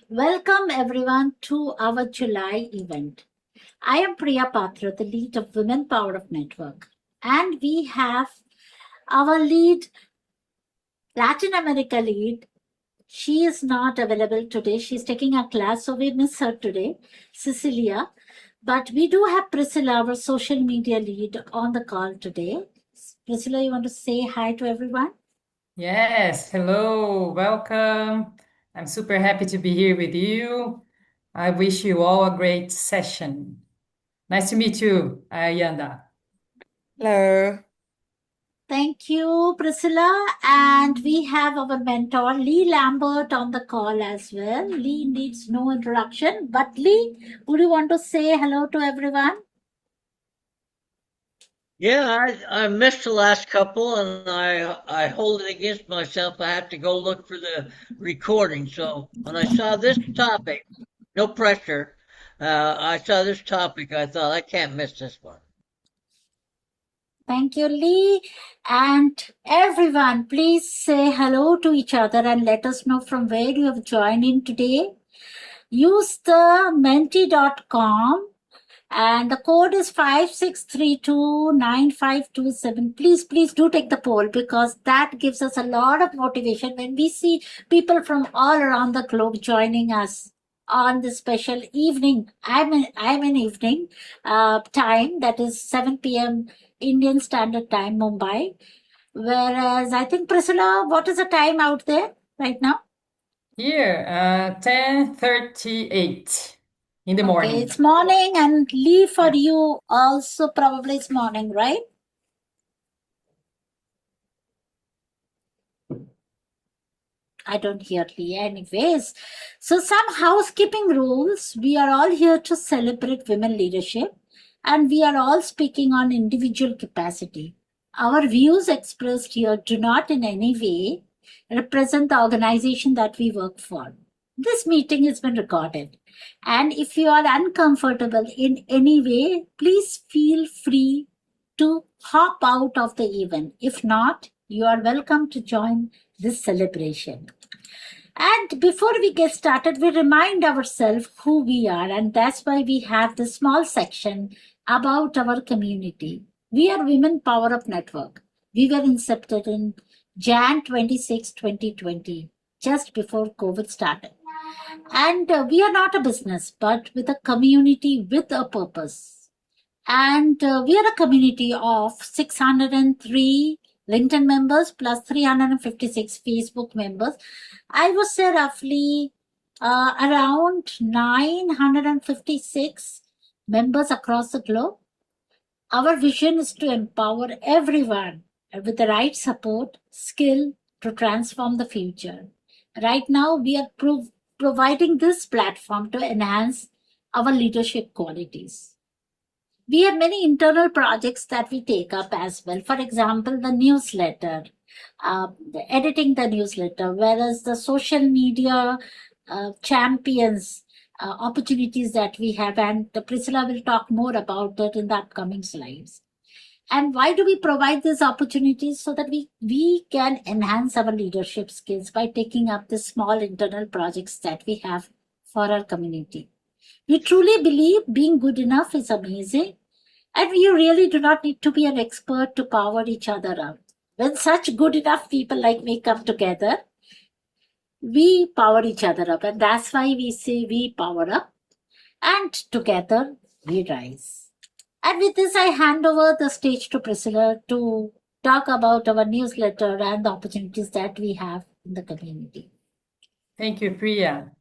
Welcome everyone to our July event. I am Priya Patra, the lead of Women Power Up Network, and we have our lead, Latin America lead. She is not available today. She's taking a class, so we miss her today, Cecilia. But we do have Priscilla, our social media lead, on the call today. Priscilla, you want to say hi to everyone? Yes, hello, welcome. I'm super happy to be here with you. I wish you all a great session. Nice to meet you, Ayanda. Hello. Thank you, Priscilla. And we have our mentor, Lee Lambert, on the call as well. Lee needs no introduction. But Lee, would you want to say hello to everyone? Yeah, I missed the last couple, and I hold it against myself. I have to go look for the recording. So when I saw this topic, no pressure. I saw this topic. I thought I can't miss this one. Thank you, Lee. And everyone, please say hello to each other and let us know from where you have joined in today. Use the menti.com and the code is 56329527. Please do take the poll because that gives us a lot of motivation when we see people from all around the globe joining us on this special evening. I'm in evening time, that is 7 p.m. Indian Standard Time, Mumbai. Whereas I think, Priscilla, what is the time out there right now? Here, 10:38 in the Okay, morning. it's morning, and Lee, for you also probably it's morning, right? I don't hear Lee anyways. So some housekeeping rules. We are all here to celebrate women leadership and we are all speaking on individual capacity. Our views expressed here do not in any way represent the organization that we work for. This meeting has been recorded. And if you are uncomfortable in any way, please feel free to hop out of the event. If not, you are welcome to join this celebration. And before we get started, we remind ourselves who we are, and that's why we have this small section about our community. We are Women Power Up Network. We were incepted in Jan 26, 2020, just before COVID started. And we are not a business, but with a community with a purpose. And we are a community of 603 LinkedIn members plus 356 Facebook members. I would say roughly around 956 members across the globe. Our vision is to empower everyone with the right support, skill to transform the future. Right now, we are providing this platform to enhance our leadership qualities. We have many internal projects that we take up as well. For example, the newsletter, editing the newsletter, whereas the social media champions opportunities that we have, and Priscilla will talk more about that in the upcoming slides. And why do we provide these opportunities? So that we can enhance our leadership skills by taking up the small internal projects that we have for our community. We truly believe being good enough is amazing, and you really do not need to be an expert to power each other up. When such good enough people like me come together, we power each other up. And that's why we say we power up and together we rise. And with this, I hand over the stage to Priscilla to talk about our newsletter and the opportunities that we have in the community. Thank you, Priya.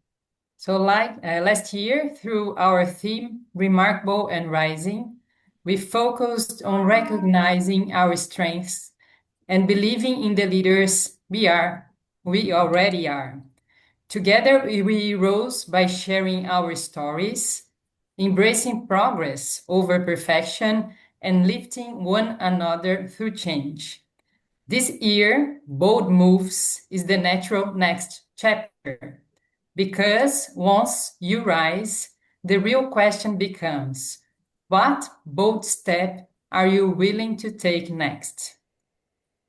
So like last year, through our theme, Remarkable and Rising, we focused on recognizing our strengths and believing in the leaders we already are. Together, we rose by sharing our stories, embracing progress over perfection, and lifting one another through change. This year, Bold Moves is the natural next chapter. Because once you rise, the real question becomes, what bold step are you willing to take next?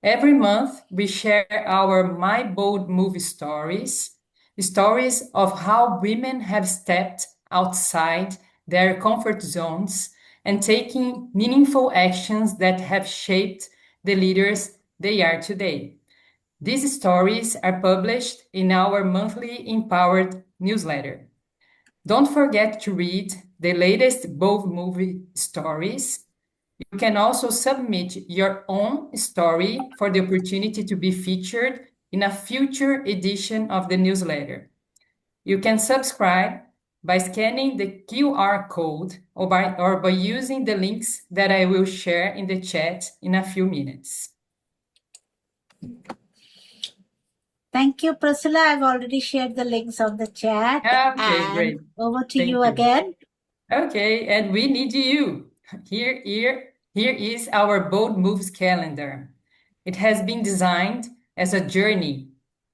Every month, we share our My Bold Move stories, stories of how women have stepped outside their comfort zones and taking meaningful actions that have shaped the leaders they are today. These stories are published in our monthly Empowered newsletter. Don't forget to read the latest Bold Movie stories. You can also submit your own story for the opportunity to be featured in a future edition of the newsletter. You can subscribe by scanning the QR code or by using the links that I will share in the chat in a few minutes. Thank you, Priscilla. I've already shared the links on the chat. Okay, and great. over to Thank you you. again. Okay, and we need you. Here is our Bold Moves calendar. It has been designed as a journey,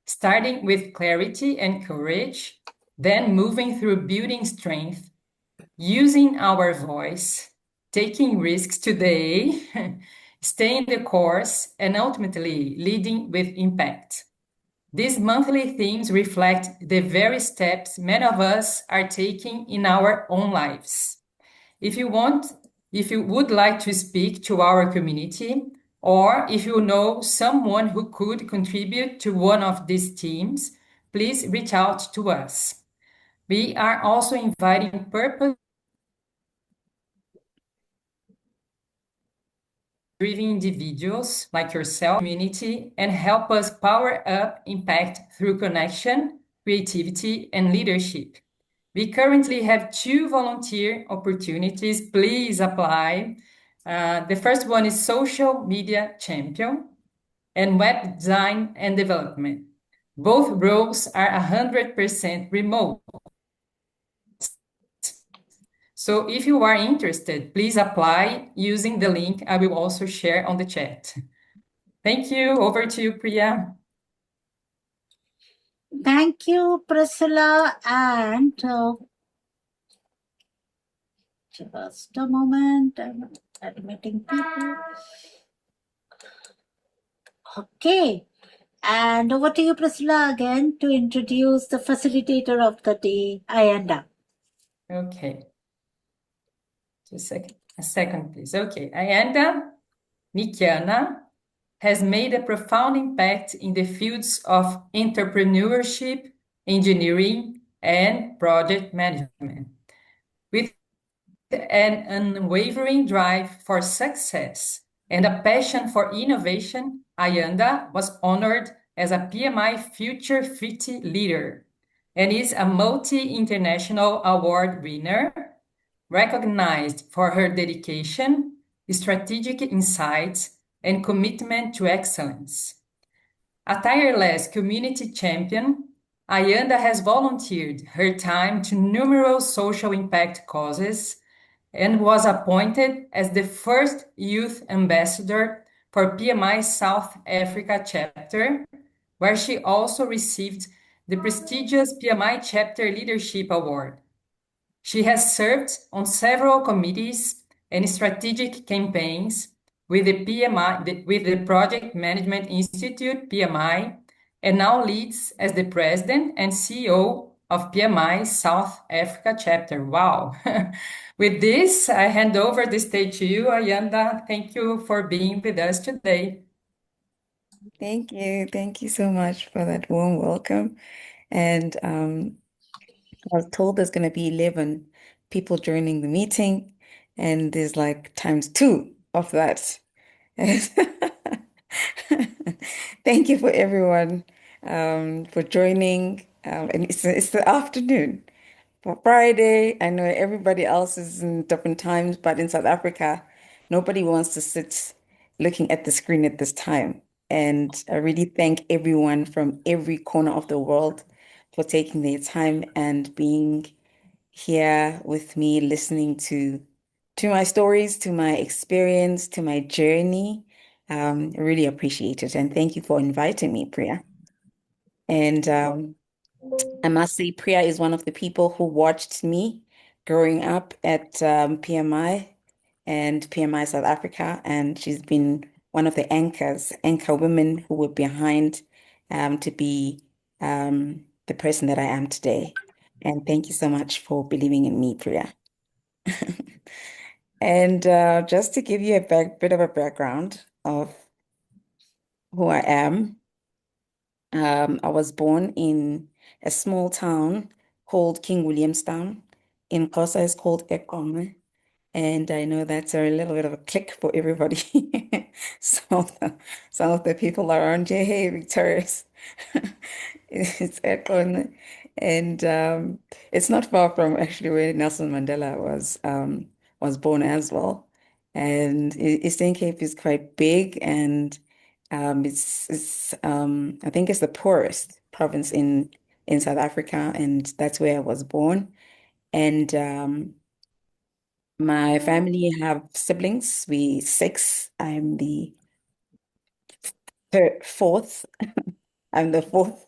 starting with clarity and courage, then moving through building strength, using our voice, taking risks today, staying the course, and ultimately leading with impact. These monthly themes reflect the very steps many of us are taking in our own lives. If you would like to speak to our community, or if you know someone who could contribute to one of these teams, please reach out to us. We are also inviting purpose-driven individuals like yourself, community, and help us power up impact through connection, creativity, and leadership. We currently have 2 volunteer opportunities. Please apply. The first one is social media champion and web design and development. Both roles are 100% remote. So if you are interested, please apply using the link I will also share on the chat. Thank you. Over to you, Priya. Thank you, Priscilla. And just a moment. I'm admitting people. Okay. And over to you, Priscilla, again to introduce the facilitator of the day, Ayanda. Okay. Just a second, please. Okay. Ayanda Nikiana has made a profound impact in the fields of entrepreneurship, engineering, and project management. With an unwavering drive for success and a passion for innovation, Ayanda was honored as a PMI Future 50 leader and is a multi-international award winner, recognized for her dedication, strategic insights, and commitment to excellence. A tireless community champion, Ayanda has volunteered her time to numerous social impact causes and was appointed as the first youth ambassador for PMI South Africa chapter, where she also received the prestigious PMI Chapter Leadership Award. She has served on several committees and strategic campaigns with the Project Management Institute, PMI, and now leads as the president and CEO of PMI South Africa chapter. Wow. With this, I hand over the stage to you, Ayanda. Thank you for being with us today. Thank you. Thank you so much for that warm welcome. And I was told there's going to be 11 people joining the meeting, and there's like times 2 of that. Thank you for everyone for joining. And it's the afternoon. For Friday, I know everybody else is in different times, but in South Africa, nobody wants to sit looking at the screen at this time. And I really thank everyone from every corner of the world for taking their time and being here with me, listening to my stories, to my experience, to my journey. I really appreciate it. And thank you for inviting me, Priya. And I must say, Priya is one of the people who watched me growing up at PMI and PMI South Africa, and she's been one of the anchor women who were behind to be the person that I am today. And thank you so much for believing in me, Priya. And just to give you a bit of a background of who I am, I was born in a small town called King Williamstown. In Xhosa, it's called Ekome. And I know that's a little bit of a click for everybody. Some of the people around here, hey, Victorious. It's Ekome. And it's not far from actually where Nelson Mandela was born as well. And Eastern Cape is quite big, and it's I think it's the poorest province in South Africa, and that's where I was born. And my family have siblings. We six. I'm the fourth. I'm the fourth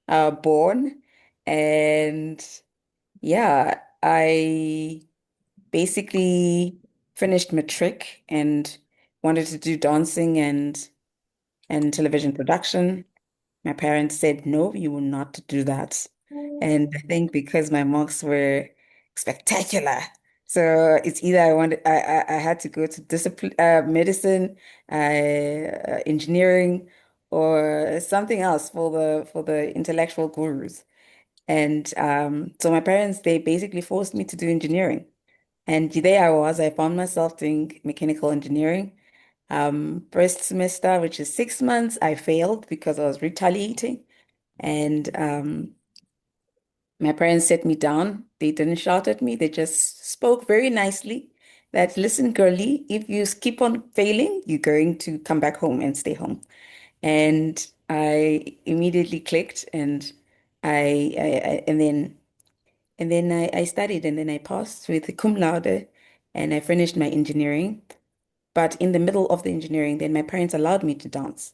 born. And yeah, I basically finished matric and wanted to do dancing and television production. My parents said, no, you will not do that. And I think because my marks were spectacular, so it's either I had to go to discipline medicine, engineering, or something else for the intellectual gurus. And so my parents, they basically forced me to do engineering. And there I was, I found myself doing mechanical engineering. First semester, which is 6 months, I failed because I was retaliating. And my parents set me down. They didn't shout at me. They just spoke very nicely that, listen, girlie, if you keep on failing, you're going to come back home and stay home. And I immediately clicked, and I studied, and then I passed with the cum laude, and I finished my engineering. But in the middle of the engineering, then my parents allowed me to dance.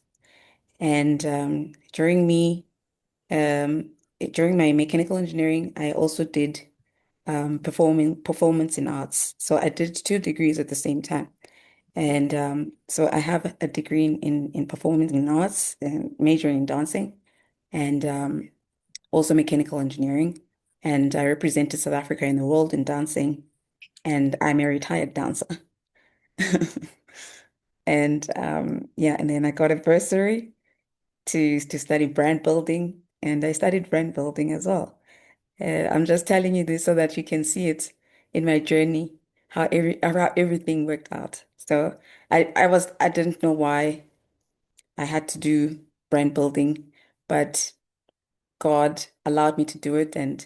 And um, during my mechanical engineering, I also did performance in arts. So I did 2 degrees at the same time. And so I have a degree in performance in arts and majoring in dancing, and also mechanical engineering. And I represented South Africa in the world in dancing, and I'm a retired dancer. And yeah, and then I got a bursary to study brand building, and I studied brand building as well. I'm just telling you this so that you can see it in my journey, how everything worked out. So I didn't know why I had to do brand building, but God allowed me to do it, and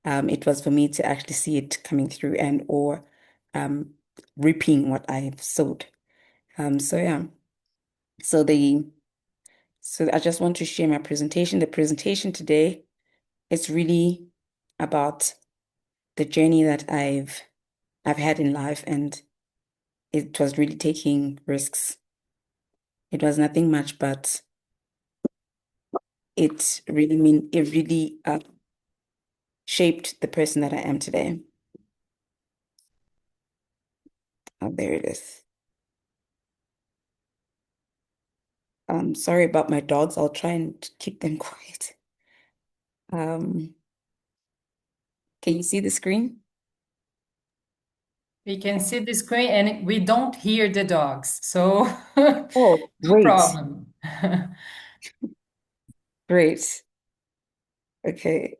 it was for me to actually see it coming through and or um, reaping what I've sowed. So yeah, so the so I just want to share my presentation. The presentation today is really about the journey that I've had in life, and it was really taking risks. It was nothing much, but it really shaped the person that I am today. Oh, there it is. Sorry about my dogs. I'll try and keep them quiet. Um, can you see the screen? We can see the screen and we don't hear the dogs, so Oh, no great. problem. Great. Okay.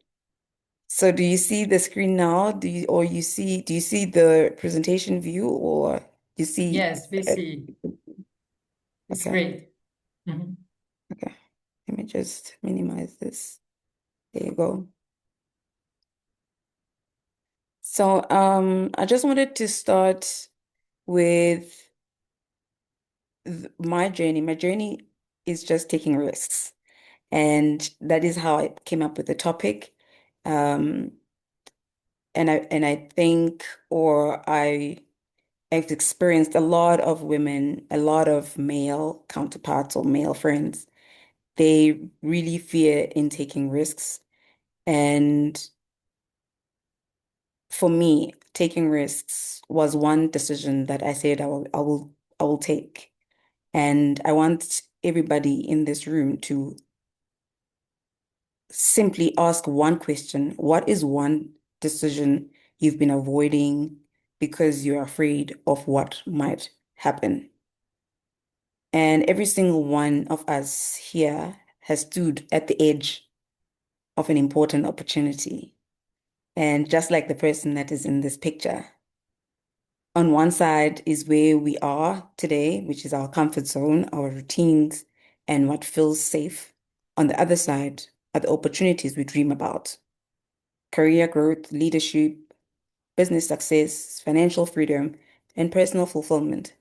So do you see the screen now? Do you see the presentation view, or you see Yes, we uh, see. It's okay. great. Mhm. Okay. Let me just minimize this. There you go. So I just wanted to start with my journey. My journey is just taking risks. And that is how I came up with the topic. Um, and I think, I've experienced a lot of women, a lot of male counterparts or male friends. They really fear in taking risks. And for me, taking risks was one decision that I said I will take. And I want everybody in this room to simply ask one question. What is one decision you've been avoiding because you're afraid of what might happen? And every single one of us here has stood at the edge of an important opportunity. And just like the person that is in this picture, on one side is where we are today, which is our comfort zone, our routines, and what feels safe. On the other side are the opportunities we dream about: career growth, leadership, business success, financial freedom, and personal fulfillment.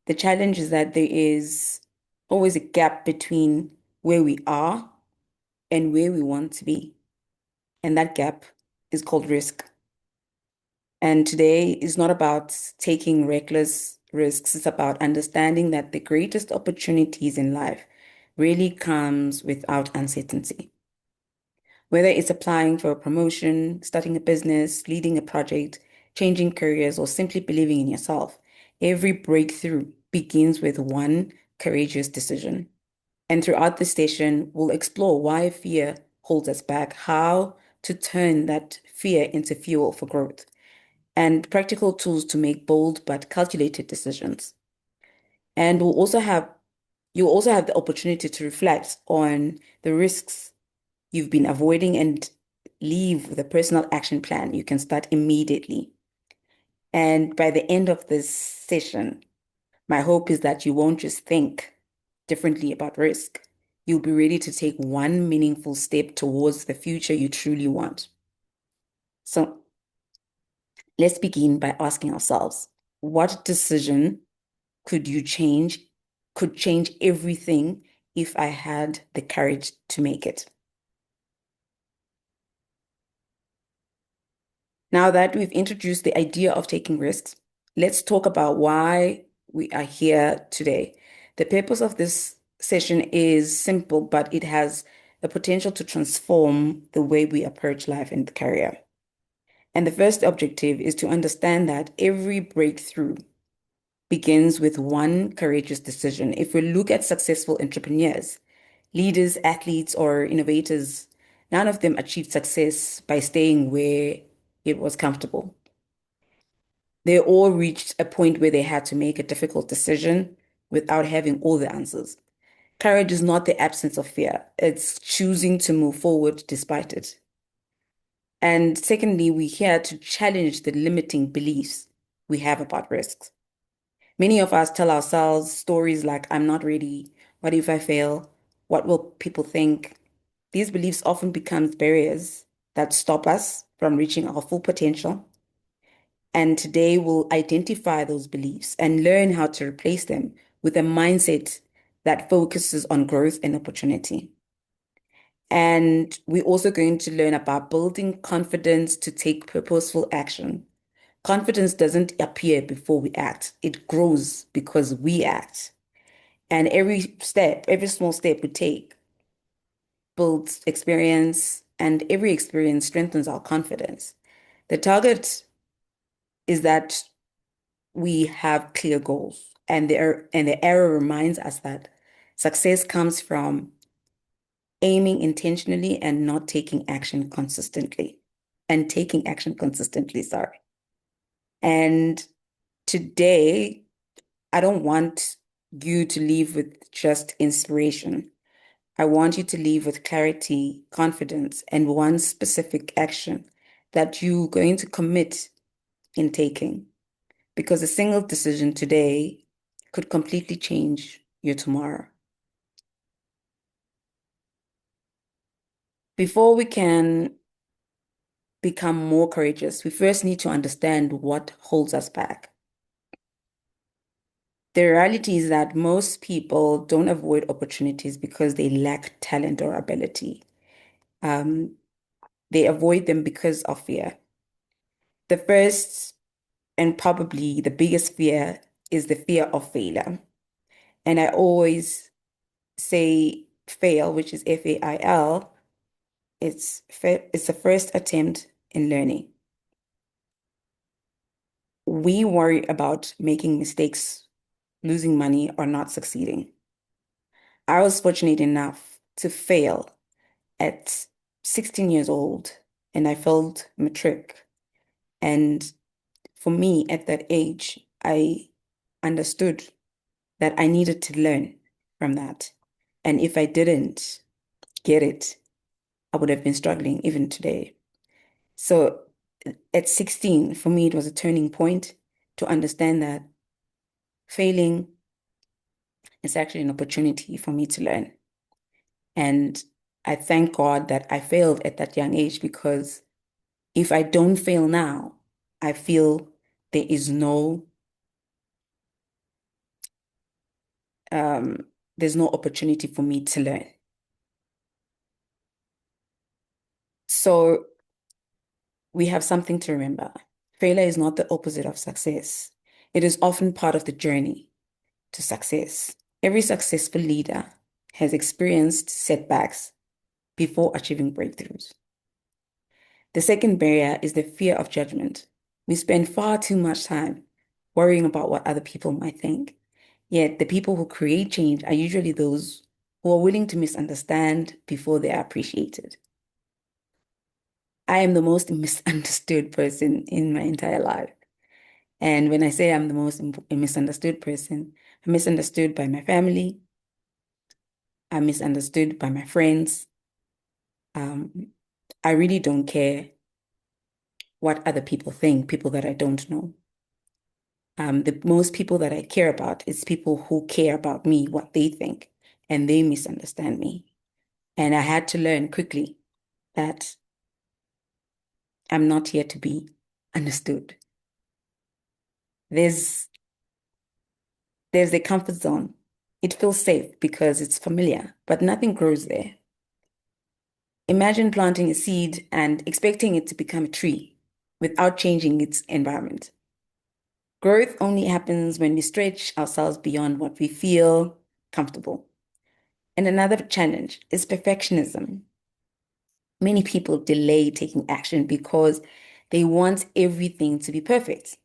The challenge is that there is always a gap between where we are and where we want to be. And that gap is called risk. And today is not about taking reckless risks. It's about understanding that the greatest opportunities in life really comes without uncertainty. Whether it's applying for a promotion, starting a business, leading a project, changing careers, or simply believing in yourself, every breakthrough begins with one courageous decision. And throughout the session, we'll explore why fear holds us back, how to turn that fear into fuel for growth, and practical tools to make bold but calculated decisions. And you'll also have the opportunity to reflect on the risks you've been avoiding and leave with a personal action plan you can start immediately. And by the end of this session, my hope is that you won't just think differently about risk. You'll be ready to take one meaningful step towards the future you truly want. So let's begin by asking ourselves, what decision could change everything if I had the courage to make it? Now that we've introduced the idea of taking risks, let's talk about why we are here today. The purpose of this session is simple, but it has the potential to transform the way we approach life and career. And the first objective is to understand that every breakthrough begins with one courageous decision. If we look at successful entrepreneurs, leaders, athletes, or innovators, none of them achieved success by staying where it was comfortable. They all reached a point where they had to make a difficult decision without having all the answers. Courage is not the absence of fear, it's choosing to move forward despite it. And secondly, we're here to challenge the limiting beliefs we have about risks. Many of us tell ourselves stories like, I'm not ready. What if I fail? What will people think? These beliefs often become barriers that stop us from reaching our full potential. And today we'll identify those beliefs and learn how to replace them with a mindset that focuses on growth and opportunity. And we're also going to learn about building confidence to take purposeful action. Confidence doesn't appear before we act, it grows because we act. And every small step we take builds experience, and every experience strengthens our confidence. The target is that we have clear goals, and the error reminds us that success comes from aiming intentionally and not taking action consistently. Sorry. And today, I don't want you to leave with just inspiration. I want you to leave with clarity, confidence, and one specific action that you're going to commit in taking. Because a single decision today could completely change your tomorrow. Before we can become more courageous, we first need to understand what holds us back. The reality is that most people don't avoid opportunities because they lack talent or ability. They avoid them because of fear. The first and probably the biggest fear is the fear of failure. And I always say fail, which is FAIL. It's the first attempt in learning. We worry about making mistakes, losing money, or not succeeding. I was fortunate enough to fail at 16 years old and I failed matric. And for me, at that age, I understood that I needed to learn from that. And if I didn't get it, I would have been struggling even today. So at 16, for me, it was a turning point to understand that failing is actually an opportunity for me to learn. And I thank God that I failed at that young age, because if I don't fail now, I feel there is there's no opportunity for me to learn. So we have something to remember. Failure is not the opposite of success. It is often part of the journey to success. Every successful leader has experienced setbacks before achieving breakthroughs. The second barrier is the fear of judgment. We spend far too much time worrying about what other people might think. Yet the people who create change are usually those who are willing to misunderstand before they are appreciated. I am the most misunderstood person in my entire life. And when I say I'm the most misunderstood person, I'm misunderstood by my family. I'm misunderstood by my friends. I really don't care what other people think, people that I don't know. The most people that I care about is people who care about me, what they think, and they misunderstand me. And I had to learn quickly that I'm not here to be understood. There's the comfort zone. It feels safe because it's familiar, but nothing grows there. Imagine planting a seed and expecting it to become a tree without changing its environment. Growth only happens when we stretch ourselves beyond what we feel comfortable. And another challenge is perfectionism. Many people delay taking action because they want everything to be perfect.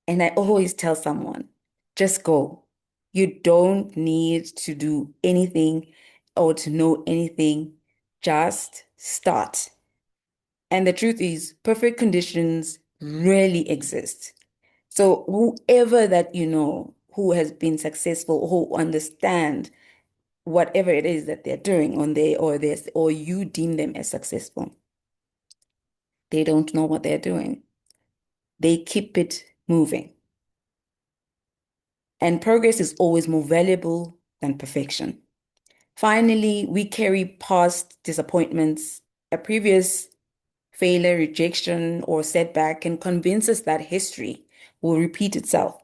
And I always tell someone, just go. You don't need to do anything or to know anything. Just start. And the truth is, perfect conditions rarely exist. So whoever that you know who has been successful, who understand whatever it is that they're doing on their or this, or you deem them as successful, they don't know what they're doing. They keep it moving. And progress is always more valuable than perfection. Finally, we carry past disappointments, a previous failure, rejection, or setback can convince us that history will repeat itself.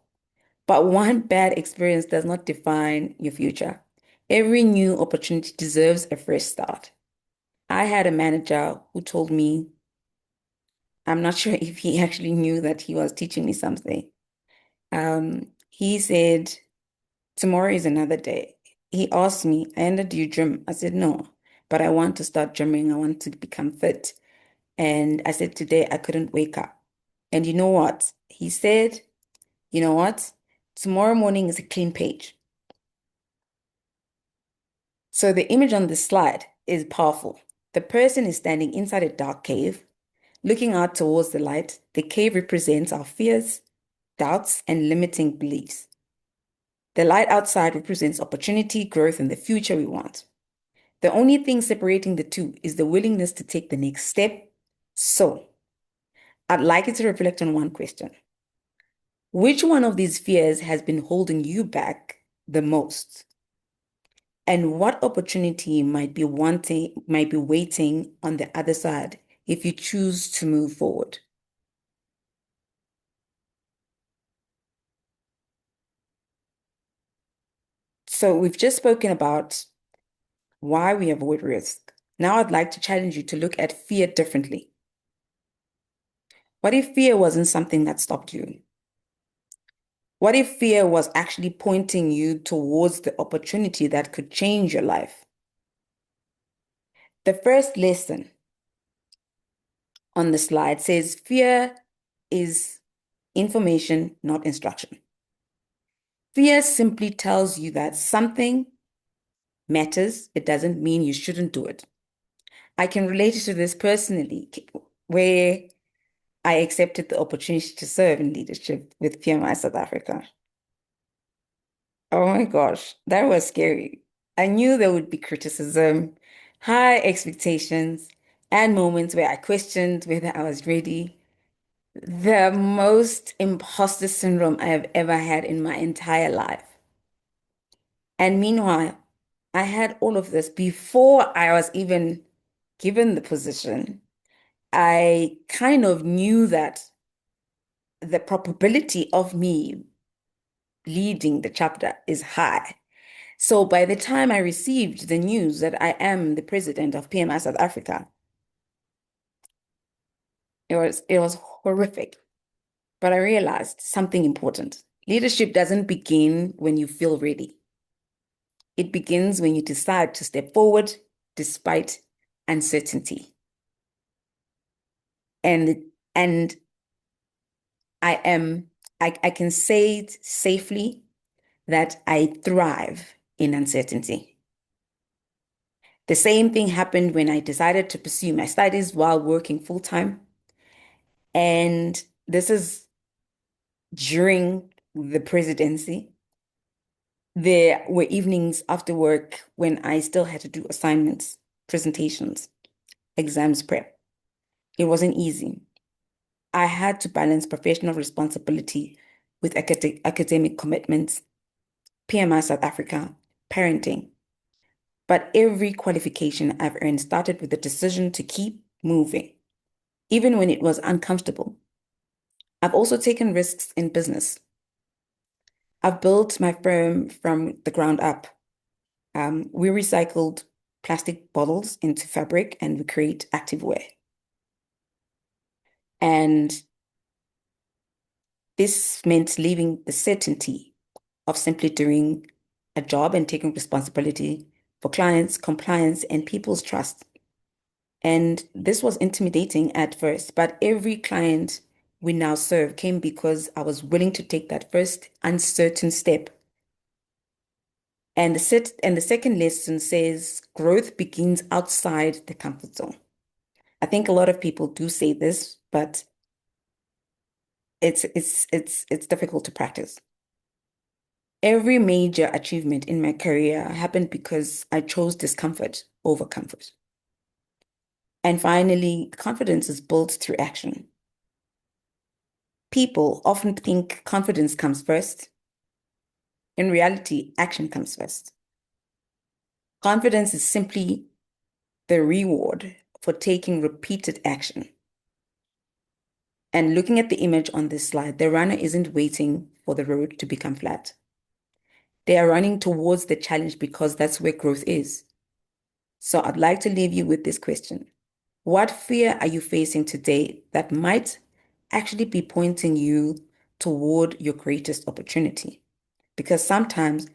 But one bad experience does not define your future. Every new opportunity deserves a fresh start. I had a manager who told me, I'm not sure if he actually knew that he was teaching me something. He said, tomorrow is another day. He asked me, and do you gym? I said, no, but I want to start gymming. I want to become fit. And I said, today I couldn't wake up. And you know what? He said, you know what? Tomorrow morning is a clean page. So the image on this slide is powerful. The person is standing inside a dark cave, looking out towards the light. The cave represents our fears, doubts, and limiting beliefs. The light outside represents opportunity, growth, and the future we want. The only thing separating the two is the willingness to take the next step. So, I'd like you to reflect on one question. Which one of these fears has been holding you back the most? And what opportunity might be waiting on the other side if you choose to move forward? So we've just spoken about why we avoid risk. Now I'd like to challenge you to look at fear differently. What if fear wasn't something that stopped you? What if fear was actually pointing you towards the opportunity that could change your life? The first lesson on the slide says fear is information, not instruction. Fear simply tells you that something matters, it doesn't mean you shouldn't do it. I can relate to this personally, where I accepted the opportunity to serve in leadership with PMI South Africa. Oh my gosh, that was scary. I knew there would be criticism, high expectations, and moments where I questioned whether I was ready. The most imposter syndrome I have ever had in my entire life. And meanwhile, I had all of this before I was even given the position. I kind of knew that the probability of me leading the chapter is high. So by the time I received the news that I am the president of PMI South Africa, it was horrific. But I realized something important. Leadership doesn't begin when you feel ready. It begins when you decide to step forward despite uncertainty. And I can say it safely that I thrive in uncertainty. The same thing happened when I decided to pursue my studies while working full time. And this is during the presidency. There were evenings after work when I still had to do assignments, presentations, exams prep. It wasn't easy. I had to balance professional responsibility with academic commitments, PMI South Africa, parenting. But every qualification I've earned started with the decision to keep moving, even when it was uncomfortable. I've also taken risks in business. I've built my firm from the ground up. We recycled plastic bottles into fabric and we create activewear. And this meant leaving the certainty of simply doing a job and taking responsibility for clients, compliance, and people's trust. And this was intimidating at first, but every client we now serve came because I was willing to take that first uncertain step. And the second lesson says growth begins outside the comfort zone. I think a lot of people do say this, but it's difficult to practice. Every major achievement in my career happened because I chose discomfort over comfort. And finally, confidence is built through action. People often think confidence comes first. In reality, action comes first. Confidence is simply the reward for taking repeated action. And looking at the image on this slide, the runner isn't waiting for the road to become flat. They are running towards the challenge because that's where growth is. So I'd like to leave you with this question. What fear are you facing today that might actually be pointing you toward your greatest opportunity? Because sometimes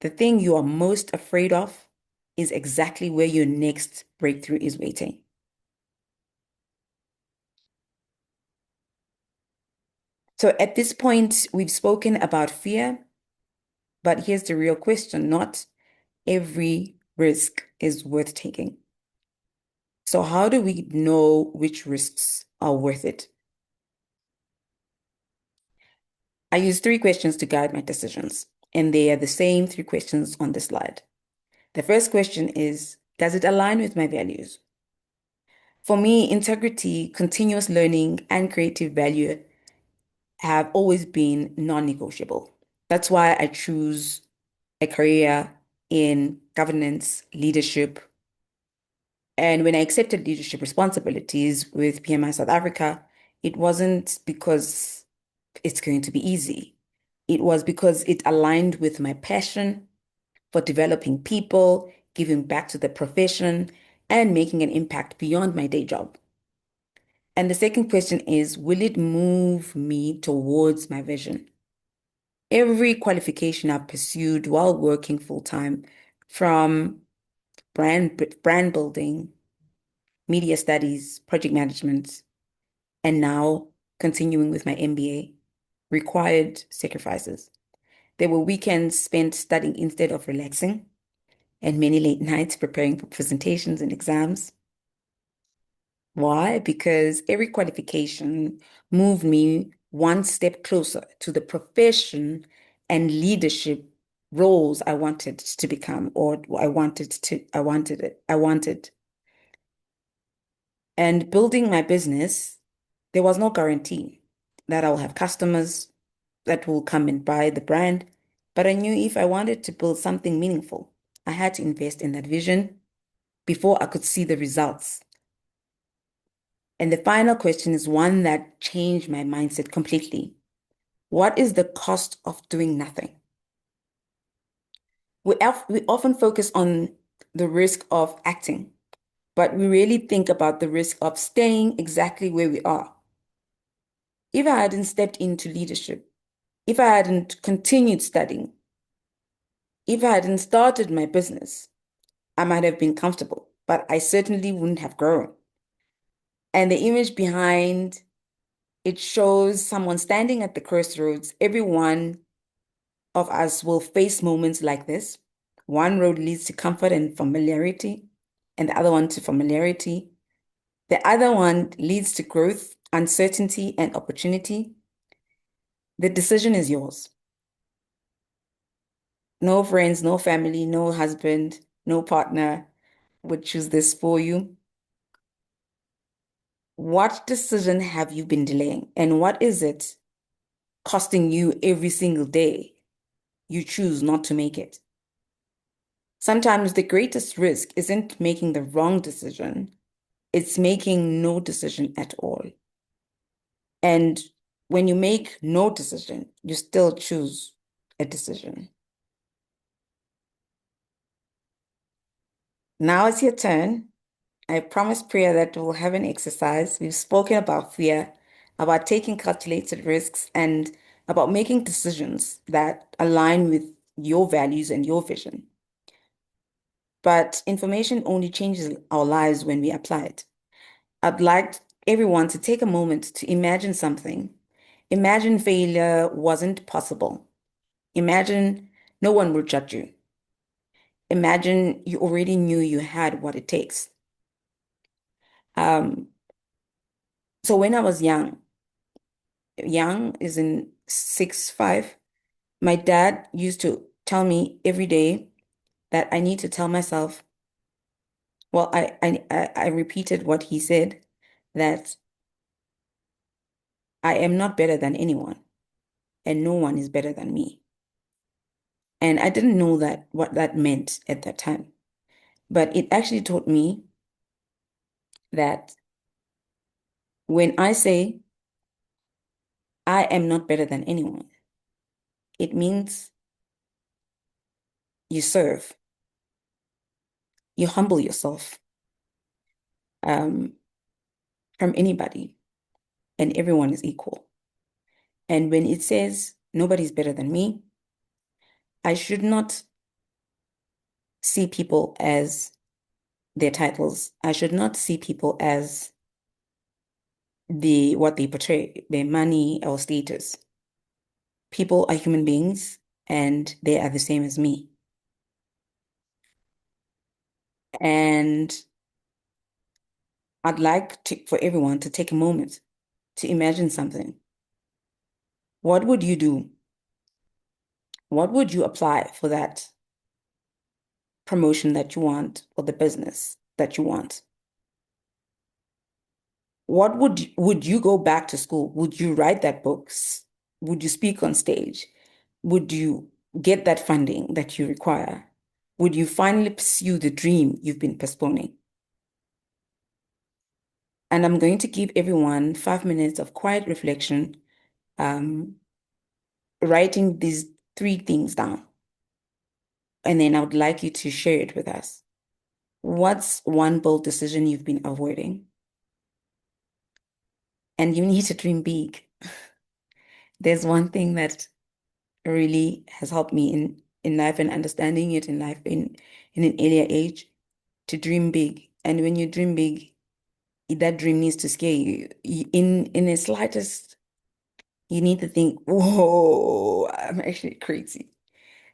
the thing you are most afraid of is exactly where your next breakthrough is waiting. So at this point, we've spoken about fear, but here's the real question. Not every risk is worth taking. So how do we know which risks are worth it? I use 3 questions to guide my decisions, and they are the same 3 questions on the slide. The first question is, does it align with my values? For me, integrity, continuous learning, and creative value have always been non-negotiable. That's why I choose a career in governance, leadership. And when I accepted leadership responsibilities with PMI South Africa, it wasn't because it's going to be easy. It was because it aligned with my passion for developing people, giving back to the profession, and making an impact beyond my day job. And the second question is, will it move me towards my vision? Every qualification I've pursued while working full-time, from brand building, media studies, project management, and now continuing with my MBA, required sacrifices. There were weekends spent studying instead of relaxing. and many late nights preparing for presentations and exams. Why? Because every qualification moved me one step closer to the profession and leadership roles I wanted to become, or I wanted. And building my business, there was no guarantee that I'll have customers that will come and buy the brand. But I knew if I wanted to build something meaningful, I had to invest in that vision before I could see the results. And the final question is one that changed my mindset completely. What is the cost of doing nothing? We often focus on the risk of acting, but we really think about the risk of staying exactly where we are. If I hadn't stepped into leadership, if I hadn't continued studying, if I hadn't started my business, I might have been comfortable, but I certainly wouldn't have grown. And the image behind it shows someone standing at the crossroads. Every one of us will face moments like this. One road leads to comfort and familiarity, and the other one to familiarity. The other one leads to growth, uncertainty, and opportunity. The decision is yours. No friends, no family, no husband, no partner would choose this for you. What decision have you been delaying? And what is it costing you every single day you choose not to make it? Sometimes the greatest risk isn't making the wrong decision, it's making no decision at all. And when you make no decision, you still choose a decision. Now it's your turn. I promised Priya that we'll have an exercise. We've spoken about fear, about taking calculated risks, and about making decisions that align with your values and your vision. But information only changes our lives when we apply it. I'd like everyone to take a moment to imagine something. Imagine failure wasn't possible. Imagine no one would judge you. Imagine you already knew you had what it takes. Um, so when I was young is in 6'5", my dad used to tell me every day that I need to tell myself, well, I repeated what he said, that I am not better than anyone and no one is better than me. And I didn't know that what that meant at that time. But it actually taught me that when I say I am not better than anyone, it means you serve, you humble yourself um, from anybody, and everyone is equal. And when it says nobody's better than me, I should not see people as their titles. I should not see people as what they portray, their money or status. People are human beings and they are the same as me. And I'd like for everyone to take a moment to imagine something. What would you do? What would you apply for that promotion that you want or the business that you want? What would you go back to school? Would you write that books? Would you speak on stage? Would you get that funding that you require? Would you finally pursue the dream you've been postponing? And I'm going to give everyone 5 minutes of quiet reflection, writing these 3 things down. And then I would like you to share it with us. What's one bold decision you've been avoiding? And you need to dream big. There's one thing that really has helped me in life and understanding it in life in an earlier age, to dream big. And when you dream big, that dream needs to scare you. In the slightest, you need to think, whoa, I'm actually crazy.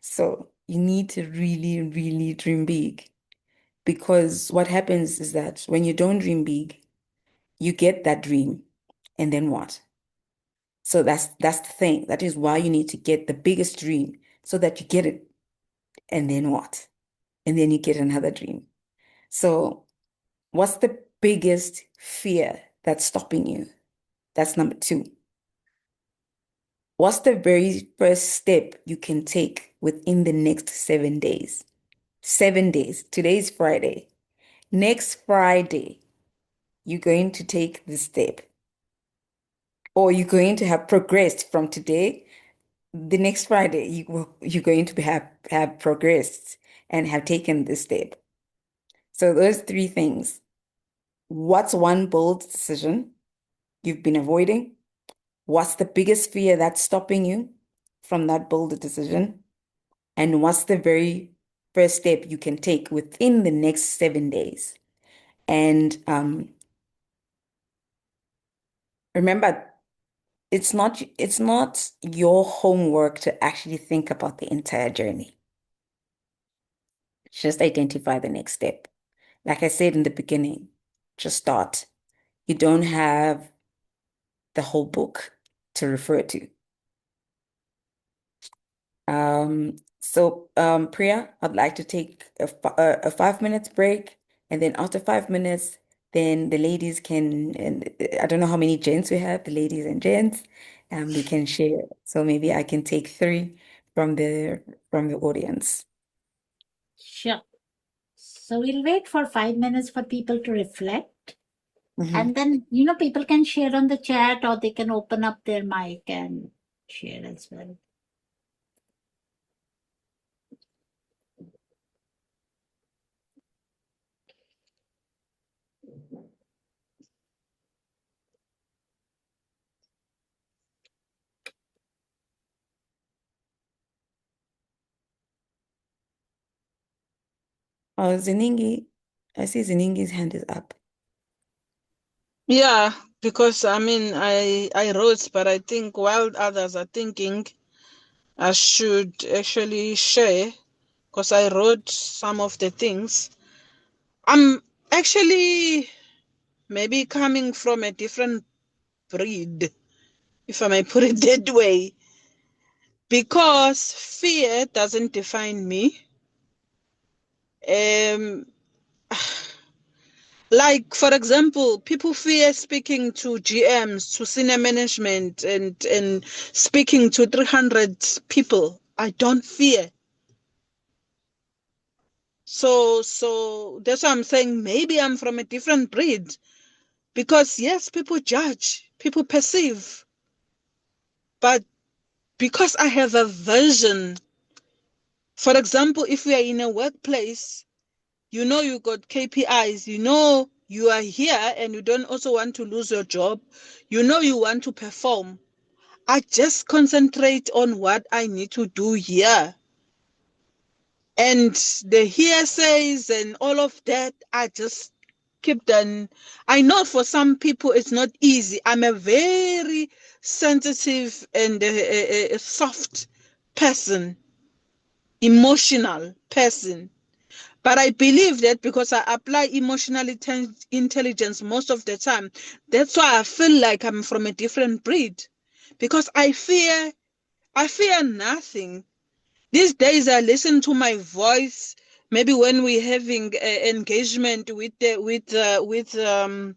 So you need to really, really dream big. Because what happens is that when you don't dream big, you get that dream, and then what? So that's the thing. That is why you need to get the biggest dream so that you get it, and then what? And then you get another dream. So what's the biggest fear that's stopping you? That's number two. What's the very first step you can take within the next 7 days? 7 days. Today's Friday. Next Friday, you're going to take the step, or you're going to have progressed from today. The next Friday, you're going to have progressed and have taken this step. So those three things. What's one bold decision you've been avoiding? What's the biggest fear that's stopping you from that bold decision? And what's the very first step you can take within the next 7 days? And remember, it's not your homework to actually think about the entire journey. Just identify the next step. Like I said in the beginning, just start. You don't have the whole book to refer to. Priya, I'd like to take a 5 minutes break, and then after 5 minutes, then the ladies can, and I don't know how many gents we have, the ladies and gents, we can share. So maybe I can take three from the audience. Sure. So we'll wait for 5 minutes for people to reflect. And then, people can share on the chat, or they can open up their mic and share as well. Oh, Ziningi, I see Ziningi's hand is up. Yeah, because I wrote, but I think while others are thinking, I should actually share, because I wrote some of the things. I'm actually maybe coming from a different breed, if I may put it that way, because fear doesn't define me. Like, for example, people fear speaking to GMs, to senior management, and speaking to 300 people. I don't fear. So that's why I'm saying maybe I'm from a different breed. Because yes, people judge, people perceive. But because I have a vision, for example, if we are in a workplace, you got KPIs, you are here and you don't also want to lose your job, you want to perform. I just concentrate on what I need to do here. And the hearsays and all of that, I just keep them. I know for some people it's not easy. I'm a very sensitive and a soft person, emotional person. But I believe that because I apply emotional intelligence most of the time, that's why I feel like I'm from a different breed. Because I fear nothing. These days I listen to my voice. Maybe when we're having engagement with what do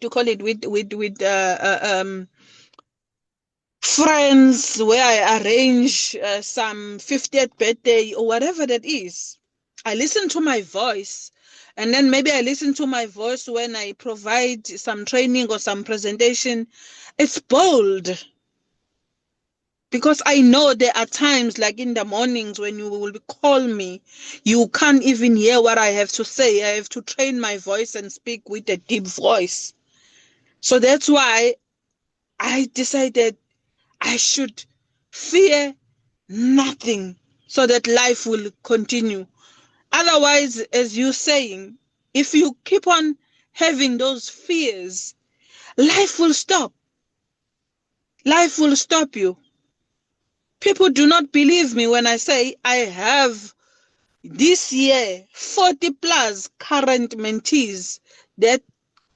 you call it, with friends, where I arrange some 50th birthday or whatever that is. I listen to my voice, and then maybe I listen to my voice when I provide some training or some presentation. It's bold, because I know there are times, like in the mornings, when you will call me, you can't even hear what I have to say. I have to train my voice and speak with a deep voice. So that's why I decided I should fear nothing, so that life will continue. Otherwise, as you're saying, if you keep on having those fears, life will stop. Life will stop you. People do not believe me when I say I have this year 40 plus current mentees that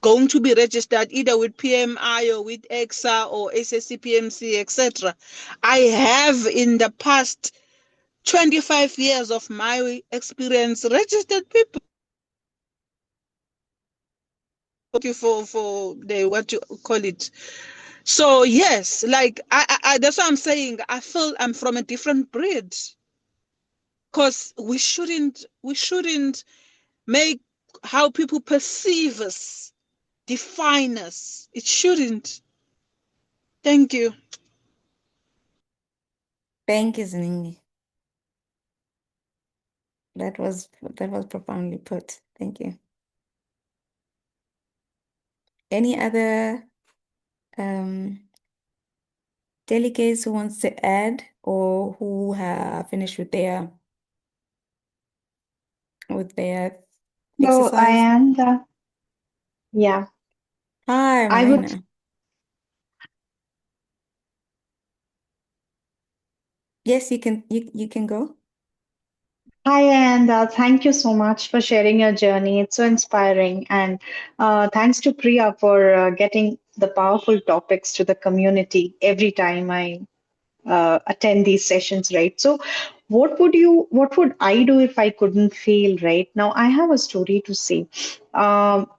going to be registered either with PMI or with EXA or SSCPMC, etc. I have in the past 25 years of my experience registered people for the what you call it. So yes, like I that's what I'm saying. I feel I'm from a different breed because we shouldn't make how people perceive us define us. It shouldn't. Thank you. Thank you, Ziningi. That was profoundly put. Thank you. Any other delegates who wants to add or who have finished with their So I exercise? am the, yeah, Hi, I would, Marina. Yes, you can go. hi, and thank you so much for sharing your journey. It's so inspiring. And thanks to Priya for getting the powerful topics to the community every time I attend these sessions, right? So, what would I do if I couldn't fail, right? Now, I have a story to say. Um,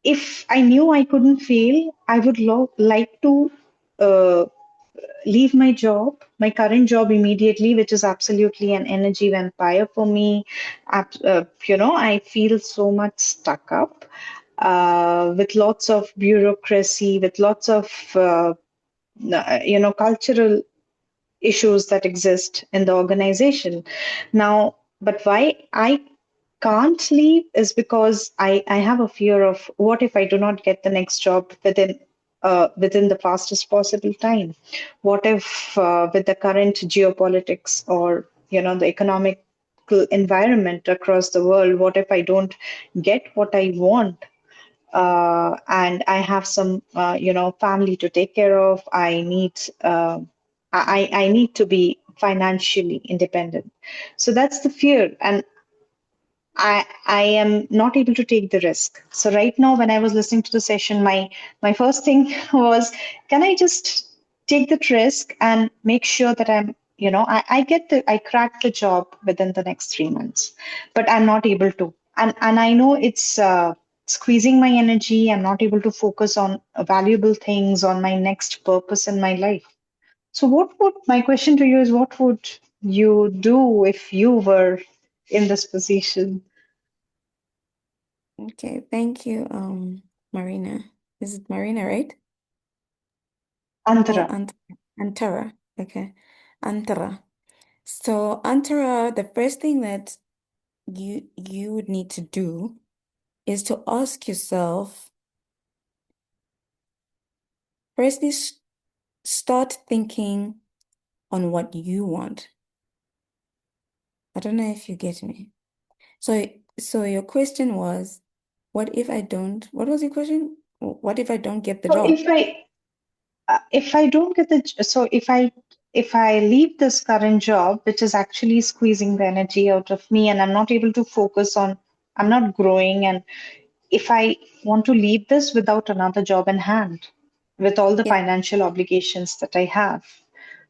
if I knew I couldn't fail, I would like to. Uh, Leave my job, my current job immediately, which is absolutely an energy vampire for me. I feel so much stuck up with lots of bureaucracy, with lots of, cultural issues that exist in the organization. Now, but why I can't leave is because I have a fear of what if I do not get the next job within the fastest possible time? What if with the current geopolitics or the economic environment across the world, what if I don't get what I want? And I have some, family to take care of. I need to be financially independent. So that's the fear, and I am not able to take the risk. So right now, when I was listening to the session, my first thing was, can I just take that risk and make sure that I crack the job within the next 3 months, but I'm not able to, and I know it's squeezing my energy. I'm not able to focus on valuable things, on my next purpose in my life. So my question to you is, what would you do if you were in this position? Okay, thank you, Marina. Is it Marina, right? Antara. Oh, Antara. Okay, Antara. So, Antara, the first thing that you would need to do is to ask yourself, firstly, start thinking on what you want. I don't know if you get me. So your question was, what if I don't, what was your question? What if I don't get the So job? if I don't get so if I leave this current job, which is actually squeezing the energy out of me, and I'm not able to focus on, I'm not growing, and if I want to leave this without another job in hand, with all the Yeah, financial obligations that I have,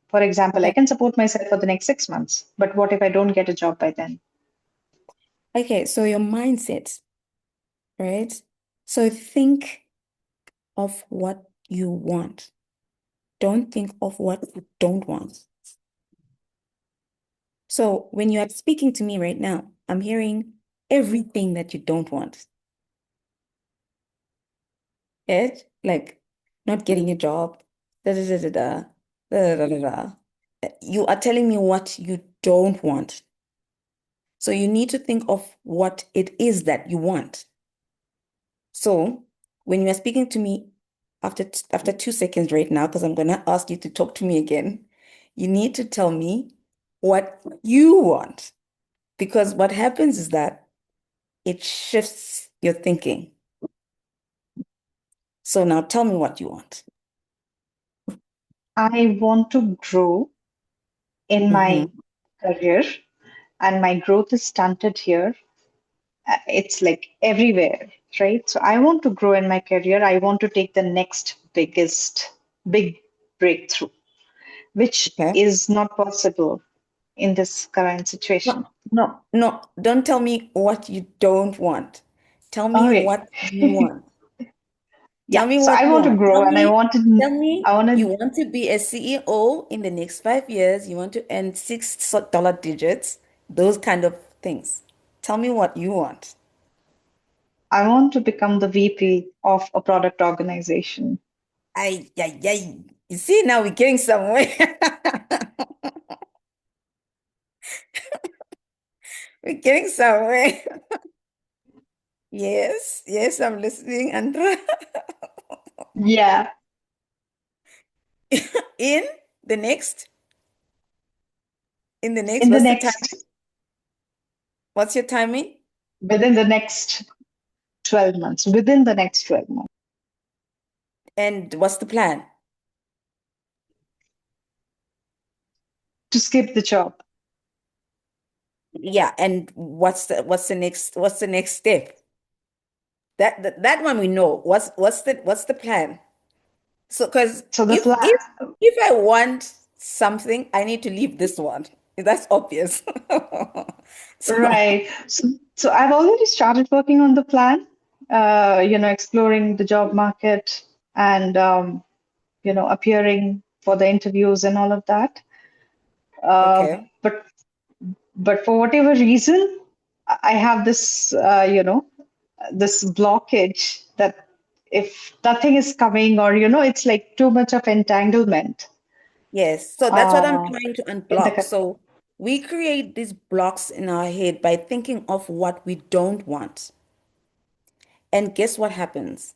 for example, I okay. can support myself for the next 6 months, but what if I don't get a job by then? Okay, so your mindset, right? So think of what you want. Don't think of what you don't want. So when you are speaking to me right now, I'm hearing everything that you don't want. It like not getting a job, da da da da da da da da da. You are telling me what you don't want. So you need to think of what it is that you want. So when you are speaking to me after 2 seconds right now, because I'm gonna ask you to talk to me again, you need to tell me what you want. Because what happens is that it shifts your thinking. So now tell me what you want. I want to grow in my career, and my growth is stunted here. It's like everywhere, right? So I want to grow in my career. I want to take the next big breakthrough, which Okay. is not possible in this current situation. No, no, no. Don't tell me what you don't want. Tell me Okay. what you want. Tell Yeah. me So what I you want to want. grow, and Tell me I you wanted, want to be a CEO in the next 5 years. You want to earn $6 digits, those kind of things. Tell me what you want. I want to become the VP of a product organization. Ay, ay, ay. You see, now we're getting somewhere. We're getting somewhere. Yes, yes, I'm listening, Andra. Yeah. In the next, in the next, In the what's the time? next, What's your timing? within the next 12 months, within the next 12 months, And what's the plan? to skip the job. Yeah, and what's the next step? That one we know. What's the plan? So because So the if plan, if I want something, I need to leave this one. That's obvious. So right. So I've already started working on the plan, exploring the job market and, appearing for the interviews and all of that. Uh, okay. but but for whatever reason, I have this blockage that if nothing is coming, or it's like too much of entanglement Yes. So that's what I'm uh, trying to in the unblock. So we create these blocks in our head by thinking of what we don't want. And guess what happens?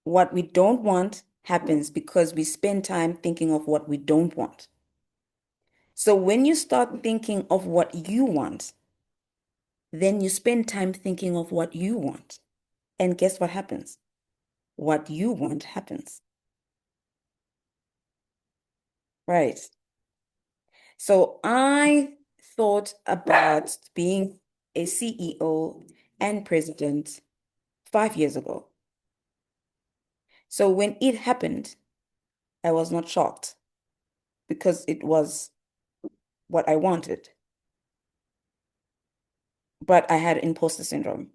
What we don't want happens because we spend time thinking of what we don't want. So when you start thinking of what you want, then you spend time thinking of what you want. And guess what happens? What you want happens. Right. So I thought about being a CEO and president 5 years ago. So when it happened, I was not shocked because it was what I wanted. But I had imposter syndrome.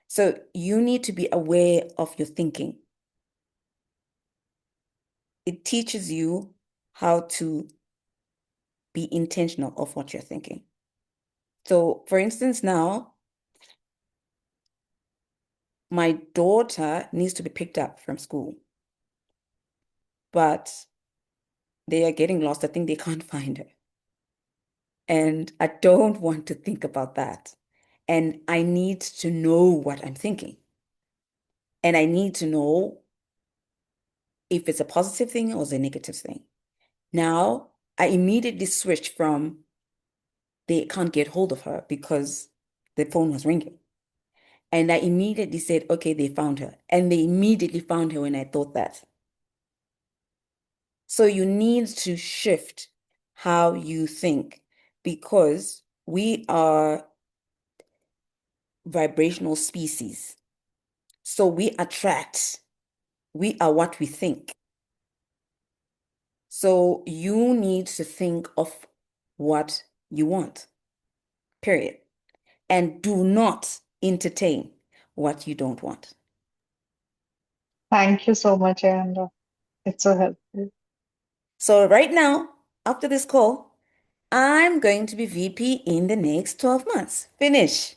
So you need to be aware of your thinking. It teaches you how to be intentional of what you're thinking. So, for instance, now my daughter needs to be picked up from school, but they are getting lost. I think they can't find her. And I don't want to think about that. And I need to know what I'm thinking. And I need to know if it's a positive thing or it's a negative thing. Now, I immediately switched from they can't get hold of her because the phone was ringing. And I immediately said, okay, they found her. And they immediately found her when I thought that. So you need to shift how you think because we are vibrational species. So we are what we think. So you need to think of what you want, period. And do not entertain what you don't want. Thank you so much, Ayanda. It's so helpful. So right now, after this call, I'm going to be VP in the next 12 months. Finish.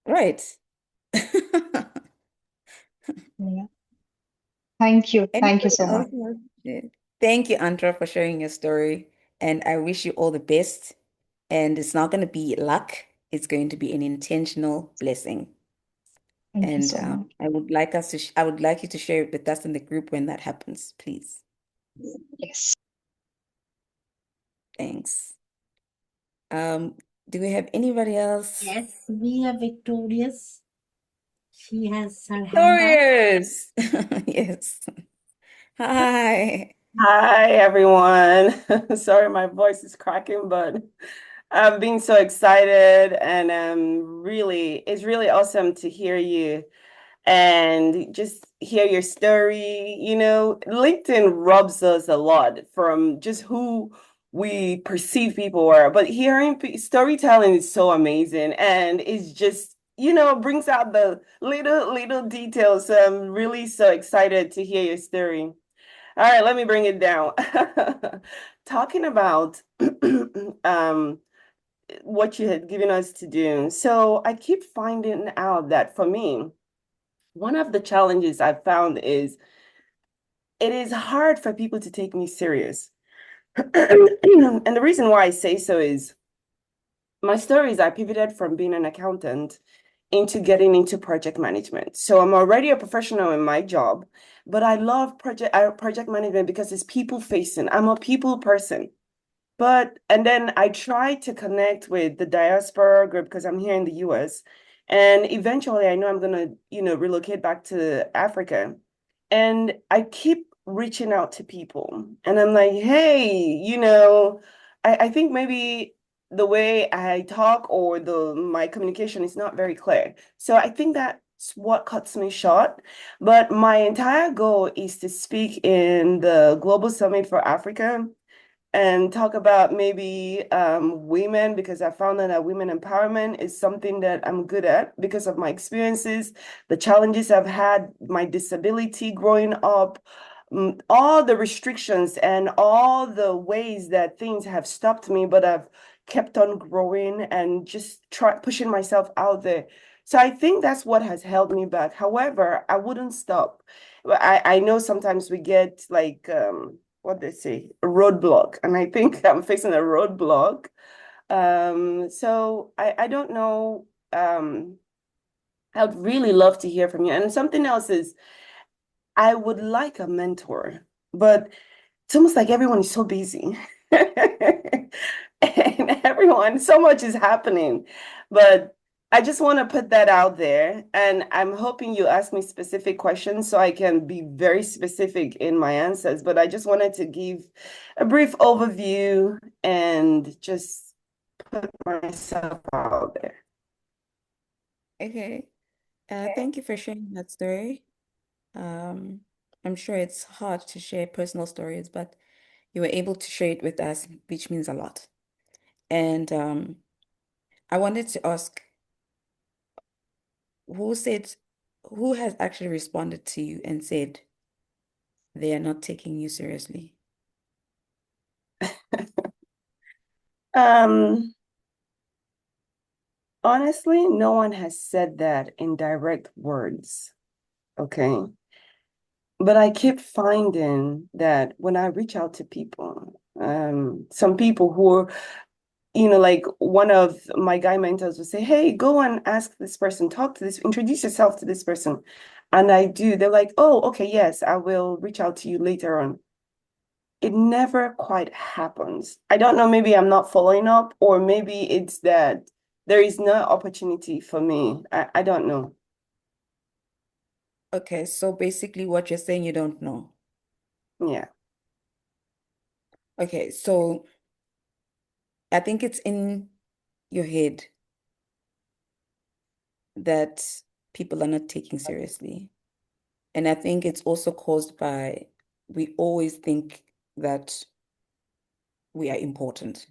Right. Yeah. Thank you. Thank you Anybody so else much. want to share? Thank you, Andra, for sharing your story. And I wish you all the best. And it's not going to be luck, it's going to be an intentional blessing. Thank you And so much. I would like you to share it with us in the group when that happens, please. Yes. Thanks. Um, do we have anybody else? Yes, we are victorious. She has her hand up. Victorious. Yes. Hi. Hi, everyone. Sorry, my voice is cracking, but I'm being so excited and it's really awesome to hear you and just hear your story. You know, LinkedIn robs us a lot from just who we perceive people are, but hearing storytelling is so amazing and it's just, brings out the little details. So I'm really so excited to hear your story. All right, let me bring it down. Talking about um, what you had given us to do. So I keep finding out that for me, one of the challenges I've found is it is hard for people to take me serious. And the reason why I say so is my stories, I pivoted from being an accountant into getting into project management. So I'm already a professional in my job, but I love project management because it's people facing. I'm a people person. And then I try to connect with the diaspora group because I'm here in the US. And eventually I know I'm gonna, relocate back to Africa. And I keep reaching out to people. And I'm like, hey, I think maybe the way I talk or my communication is not very clear. So I think that's what cuts me short. But my entire goal is to speak in the Global Summit for Africa and talk about maybe women, because I found that women empowerment is something that I'm good at because of my experiences, the challenges I've had, my disability growing up, all the restrictions and all the ways that things have stopped me, but I've kept on growing and just pushing myself out there. So I think that's what has held me back. However, I wouldn't stop. I know sometimes we get like what they say, a roadblock. And I think I'm facing a roadblock. So I don't know. I would really love to hear from you. And something else is I would like a mentor, but it's almost like everyone is so busy. And everyone, so much is happening. But I just want to put that out there. And I'm hoping you ask me specific questions so I can be very specific in my answers. But I just wanted to give a brief overview and just put myself out there. Okay. Thank you for sharing that story. I'm sure it's hard to share personal stories, but you were able to share it with us, which means a lot. And I wanted to ask, who has actually responded to you and said they are not taking you seriously? Honestly, no one has said that in direct words. Okay. But I keep finding that when I reach out to people, some people who are, like one of my guy mentors would say, hey, go and ask this person, talk to this, introduce yourself to this person. And I do. They're like, oh, okay, yes, I will reach out to you later on. It never quite happens. I don't know, maybe I'm not following up, or maybe it's that there is no opportunity for me. I don't know. Okay, so basically what you're saying you don't know. Yeah. Okay, so I think it's in your head that people are not taking seriously. And I think it's also caused by we always think that we are important.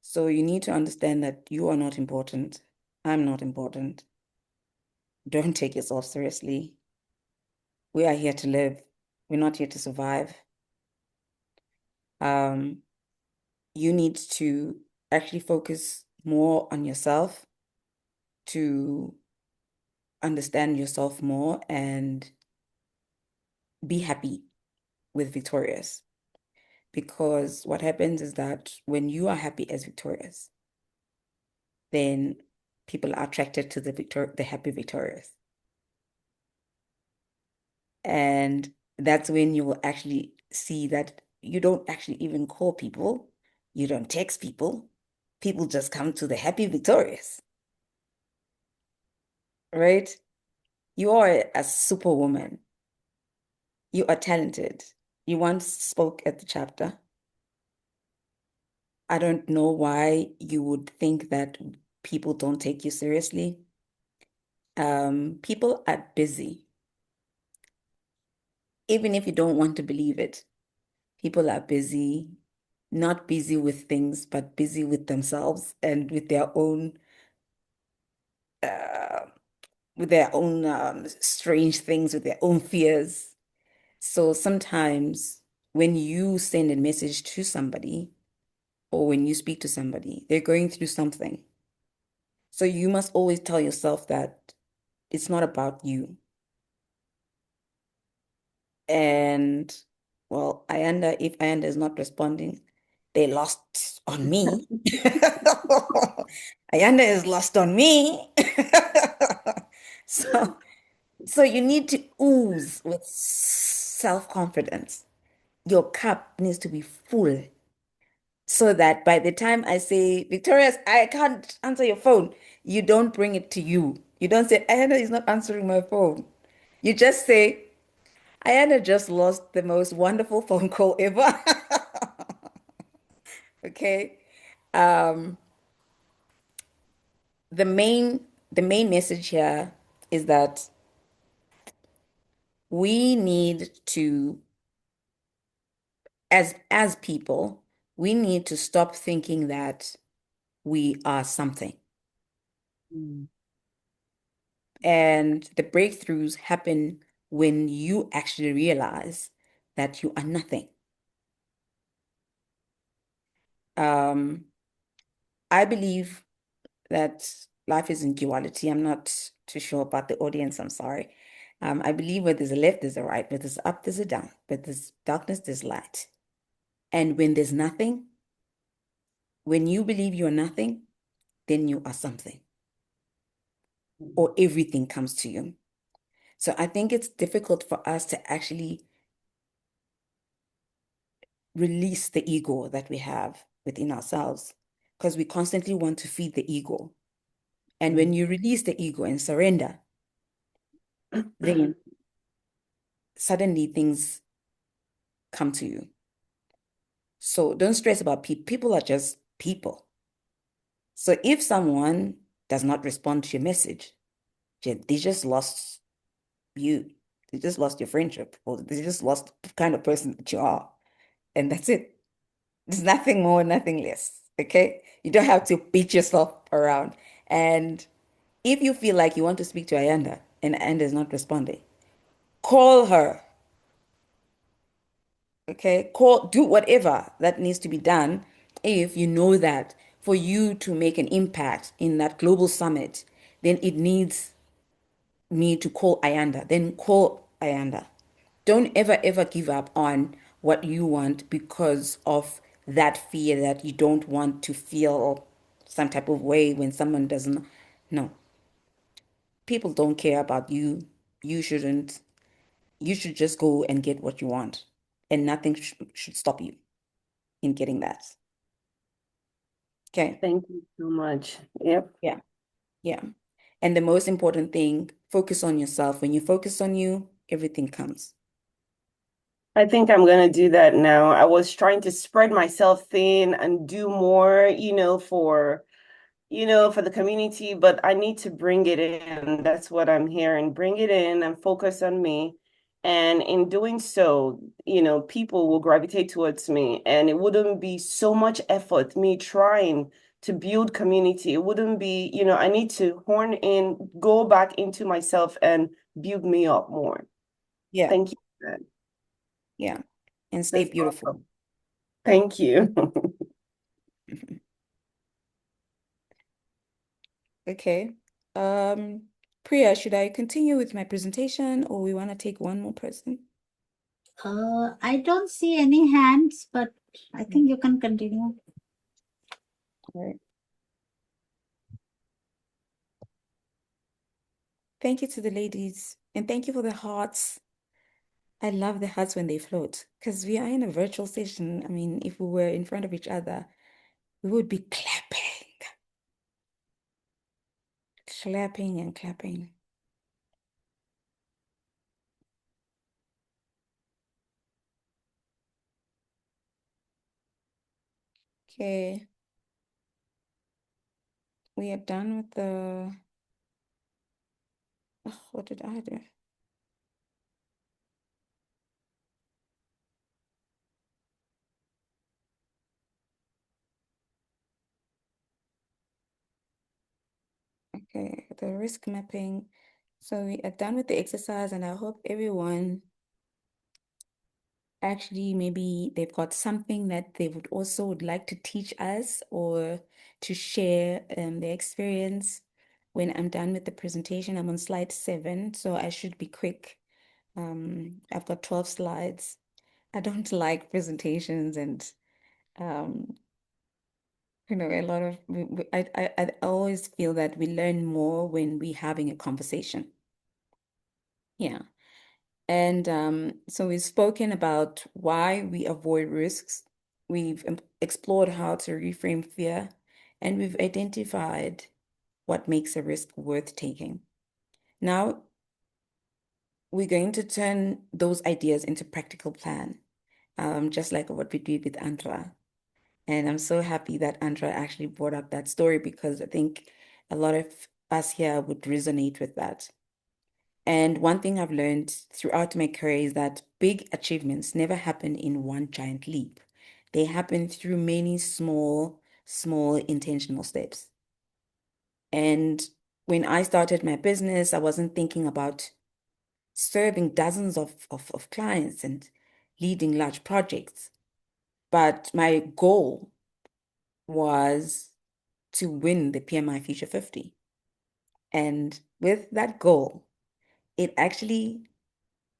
So you need to understand that you are not important. I'm not important. Don't take yourself seriously. We are here to live. We're not here to survive. You need to actually focus more on yourself to understand yourself more and be happy with Victorious. Because what happens is that when you are happy as Victorious, then people are attracted to the happy Victorious. And that's when you will actually see that you don't actually even call people, you don't text people, people just come to the happy Victorious. right? You are a superwoman. You are talented. You once spoke at the chapter. I don't know why you would think that people don't take you seriously. People are busy. Even if you don't want to believe it, people are busy, not busy with things, but busy with themselves and uh, with their own strange things, with their own fears. So sometimes when you send a message to somebody or when you speak to somebody, they're going through something. So you must always tell yourself that it's not about you. And well, if Ayanda is not responding, they lost on me. Ayanda is lost on me. So, so you need to ooze with self-confidence. Your cup needs to be full so that by the time I say, Victorious, I can't answer your phone, you don't bring it to you. You don't say, Ayanda is not answering my phone. You just say, Ayanda just lost the most wonderful phone call ever. Okay. Um, the main the main message here is that we need to, as people, we need to stop thinking that we are something. Mm. And the breakthroughs happen when you actually realize that you are nothing. Um, I believe that life is in duality. I'm not too sure about the audience. I'm sorry. I believe where there's a left, there's a right. Where there's up, there's a down. Where there's darkness, there's light. And when there's nothing, when you believe you're nothing, then you are something, or everything comes to you. So I think it's difficult for us to actually release the ego that we have within ourselves because we constantly want to feed the ego. And when you release the ego and surrender, then suddenly things come to you. So don't stress about people. People are just people. So if someone does not respond to your message, they just lost you. They just lost your friendship, or they just lost the kind of person that you are. And that's it. There's nothing more, nothing less. Okay? You don't have to beat yourself around. And if you feel like you want to speak to Ayanda and Ayanda is not responding, call her. Okay, do whatever that needs to be done if you know that for you to make an impact in that global summit, then it needs me to call Ayanda. Then call Ayanda. Don't ever, ever give up on what you want because of that fear that you don't want to feel some type of way when someone doesn't. No, people don't care about you. You shouldn't. You should just go and get what you want, and nothing should stop you in getting that. Okay. Thank you so much. Yep. Yeah. Yeah. And the most important thing, focus on yourself. When you focus on you, everything comes. I think I'm gonna do that now. I was trying to spread myself thin and do more, for the community, but I need to bring it in. That's what I'm hearing. Bring it in and focus on me. And in doing so, people will gravitate towards me. And it wouldn't be so much effort, me trying to build community. It wouldn't be, I need to horn in, go back into myself and build me up more. Yeah. Thank you for that. Yeah. And stay That's beautiful. awesome. Thank you. Okay. Priya, should I continue with my presentation or we want to take one more person? I don't see any hands, but I think you can continue. All right. Thank you to the ladies and thank you for the hearts. I love the hearts when they float because we are in a virtual session. I mean, if we were in front of each other, we would be clapping and clapping. Okay. We are done with the, oh, what did I do? Okay, the risk mapping. So we are done with the exercise, and I hope everyone actually maybe they've got something that they would like to teach us or to share their experience. When I'm done with the presentation, I'm on slide 7, so I should be quick. I've got 12 slides. I don't like presentations and a lot of I always feel that we learn more when we're having a conversation. Yeah. And so we've spoken about why we avoid risks. We've explored how to reframe fear, and we've identified what makes a risk worth taking. Now, we're going to turn those ideas into practical plan, just like what we did with Andra. And I'm so happy that Andra actually brought up that story because I think a lot of us here would resonate with that. And one thing I've learned throughout my career is that big achievements never happen in one giant leap. They happen through many small, small intentional steps. And when I started my business, I wasn't thinking about serving dozens of clients and leading large projects. But my goal was to win the PMI Future 50. And with that goal, it actually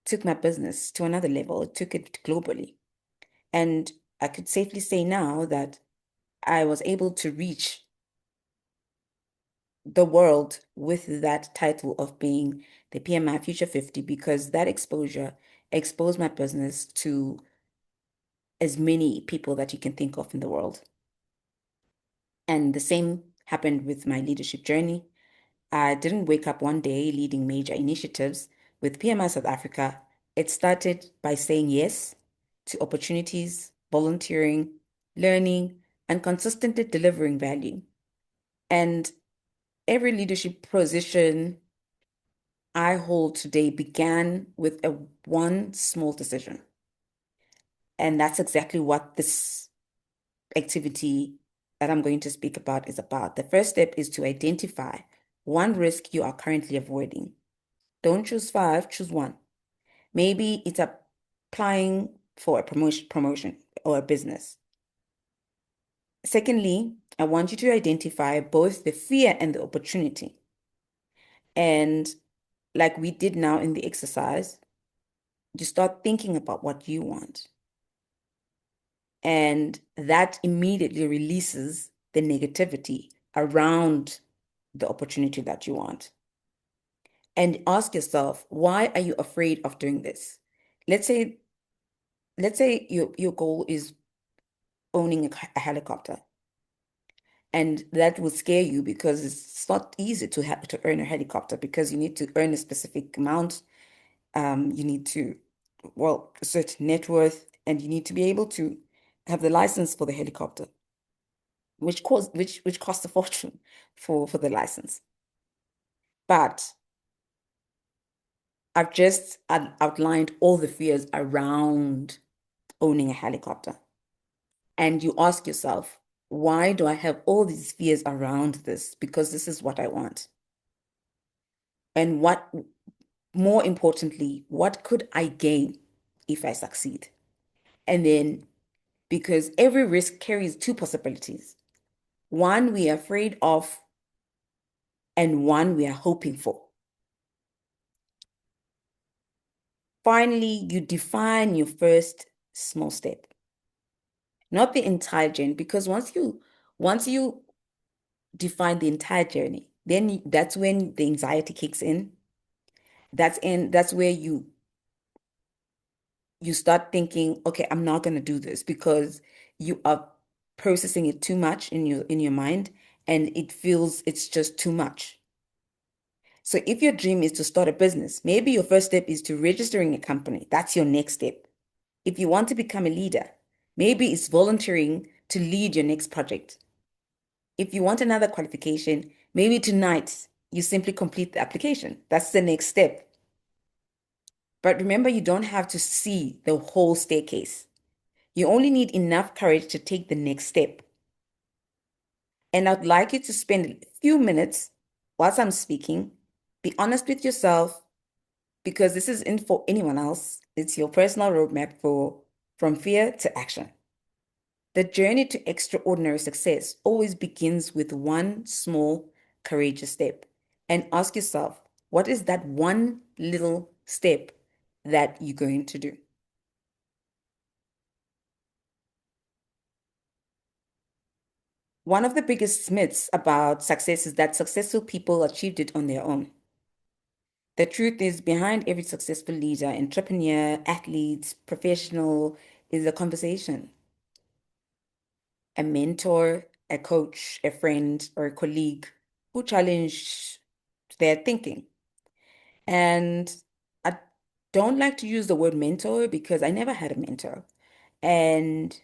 took my business to another level. It took it globally. And I could safely say now that I was able to reach the world with that title of being the PMI Future 50 because that exposure exposed my business to as many people that you can think of in the world. And the same happened with my leadership journey. I didn't wake up one day leading major initiatives. With PMI South Africa, it started by saying yes to opportunities, volunteering, learning, and consistently delivering value. And every leadership position I hold today began with one small decision. And that's exactly what this activity that I'm going to speak about is about. The first step is to identify one risk you are currently avoiding. Don't choose 5, choose 1. Maybe it's applying for a promotion or a business. Secondly, I want you to identify both the fear and the opportunity. And like we did now in the exercise, you start thinking about what you want. And that immediately releases the negativity around the opportunity that you want. And ask yourself, why are you afraid of doing this? Let's say your goal is owning a helicopter. And that will scare you because it's not easy to have to earn a helicopter because you need to earn a specific amount. You need to, well, a certain net worth, and you need to be able to have the license for the helicopter, which costs a fortune for the license. But I've just outlined all the fears around owning a helicopter. And you ask yourself, why do I have all these fears around this? Because this is what I want. And what, more importantly, what could I gain if I succeed? And then, because every risk carries two possibilities. One we are afraid of, and one we are hoping for. Finally, you define your first small step. Not the entire journey, because once you define the entire journey, then that's when the anxiety kicks in. That's where you start thinking, okay, I'm not going to do this because you are processing it too much in your mind and it feels it's just too much. So if your dream is to start a business, maybe your first step is to registering a company. That's your next step. If you want to become a leader, maybe it's volunteering to lead your next project. If you want another qualification, maybe tonight you simply complete the application. That's the next step. But remember, you don't have to see the whole staircase. You only need enough courage to take the next step. And I'd like you to spend a few minutes whilst I'm speaking, be honest with yourself, because this isn't for anyone else. It's your personal roadmap for from fear to action. The journey to extraordinary success always begins with one small, courageous step. And ask yourself, what is that one little step that you're going to do? One of the biggest myths about success is that successful people achieved it on their own. The truth is, behind every successful leader, entrepreneur, athlete, professional is a conversation. A mentor, a coach, a friend, or a colleague who challenge their thinking. And I don't like to use the word mentor because I never had a mentor. And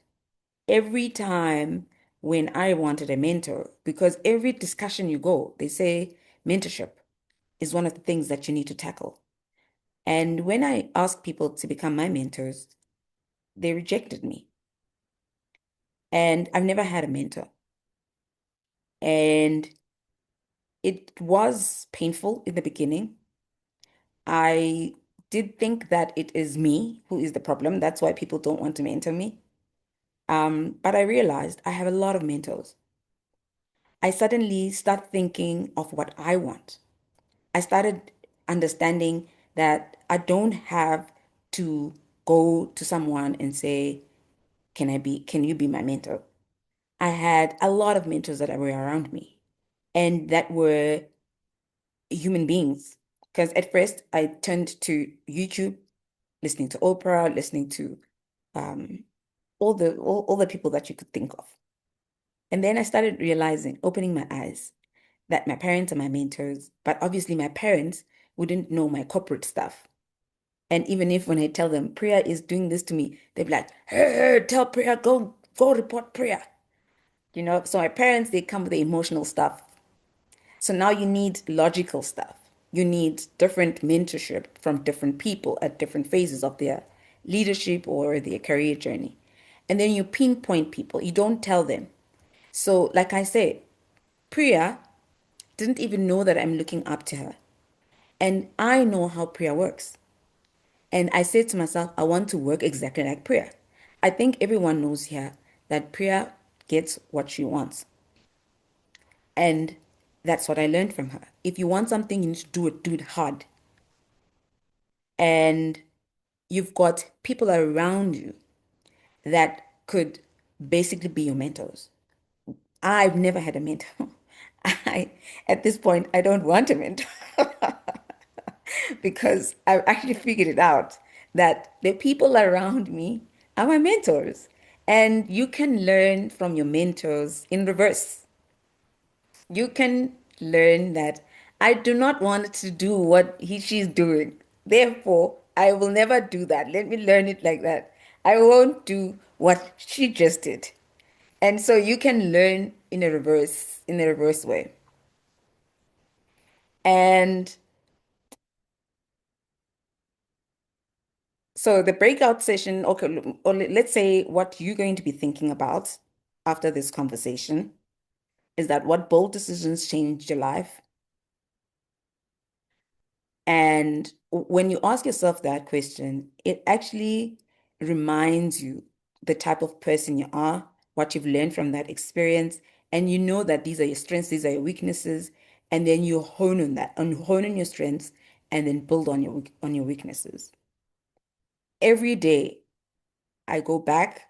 every time when I wanted a mentor, because every discussion you go, they say mentorship is one of the things that you need to tackle. And when I asked people to become my mentors, they rejected me. And I've never had a mentor. And it was painful in the beginning. I did think that it is me who is the problem. That's why people don't want to mentor me. But I realized I have a lot of mentors. I suddenly start thinking of what I want. I started understanding that I don't have to go to someone and say, can you be my mentor? I had a lot of mentors that were around me and that were human beings. Because at first I turned to YouTube, listening to Oprah, listening to um, all the people that you could think of. And then I started realizing, opening my eyes, that my parents are my mentors, but obviously my parents wouldn't know my corporate stuff. And even if when I tell them Priya is doing this to me, they'd be like, hey, tell Priya, go report Priya. So my parents, they come with the emotional stuff. So now you need logical stuff. You need different mentorship from different people at different phases of their leadership or their career journey. And then you pinpoint people. You don't tell them. So, like I said, Priya didn't even know that I'm looking up to her. And I know how Priya works. And I said to myself, I want to work exactly like Priya. I think everyone knows here that Priya gets what she wants. And that's what I learned from her. If you want something, you need to do it hard. And you've got people around you that could basically be your mentors. I've never had a mentor. At this point, I don't want a mentor because I've actually figured it out that the people around me are my mentors. And you can learn from your mentors in reverse. You can learn that I do not want to do what she's doing. Therefore, I will never do that. Let me learn it like that. I won't do what she just did. And so you can learn in a reverse way. And so the breakout session, okay, or let's say what you're going to be thinking about after this conversation is that what bold decisions changed your life? And when you ask yourself that question, it actually reminds you the type of person you are, what you've learned from that experience, and you know that these are your strengths, these are your weaknesses, and then you hone on that, and hone on your strengths, and then build on your weaknesses. Every day, I go back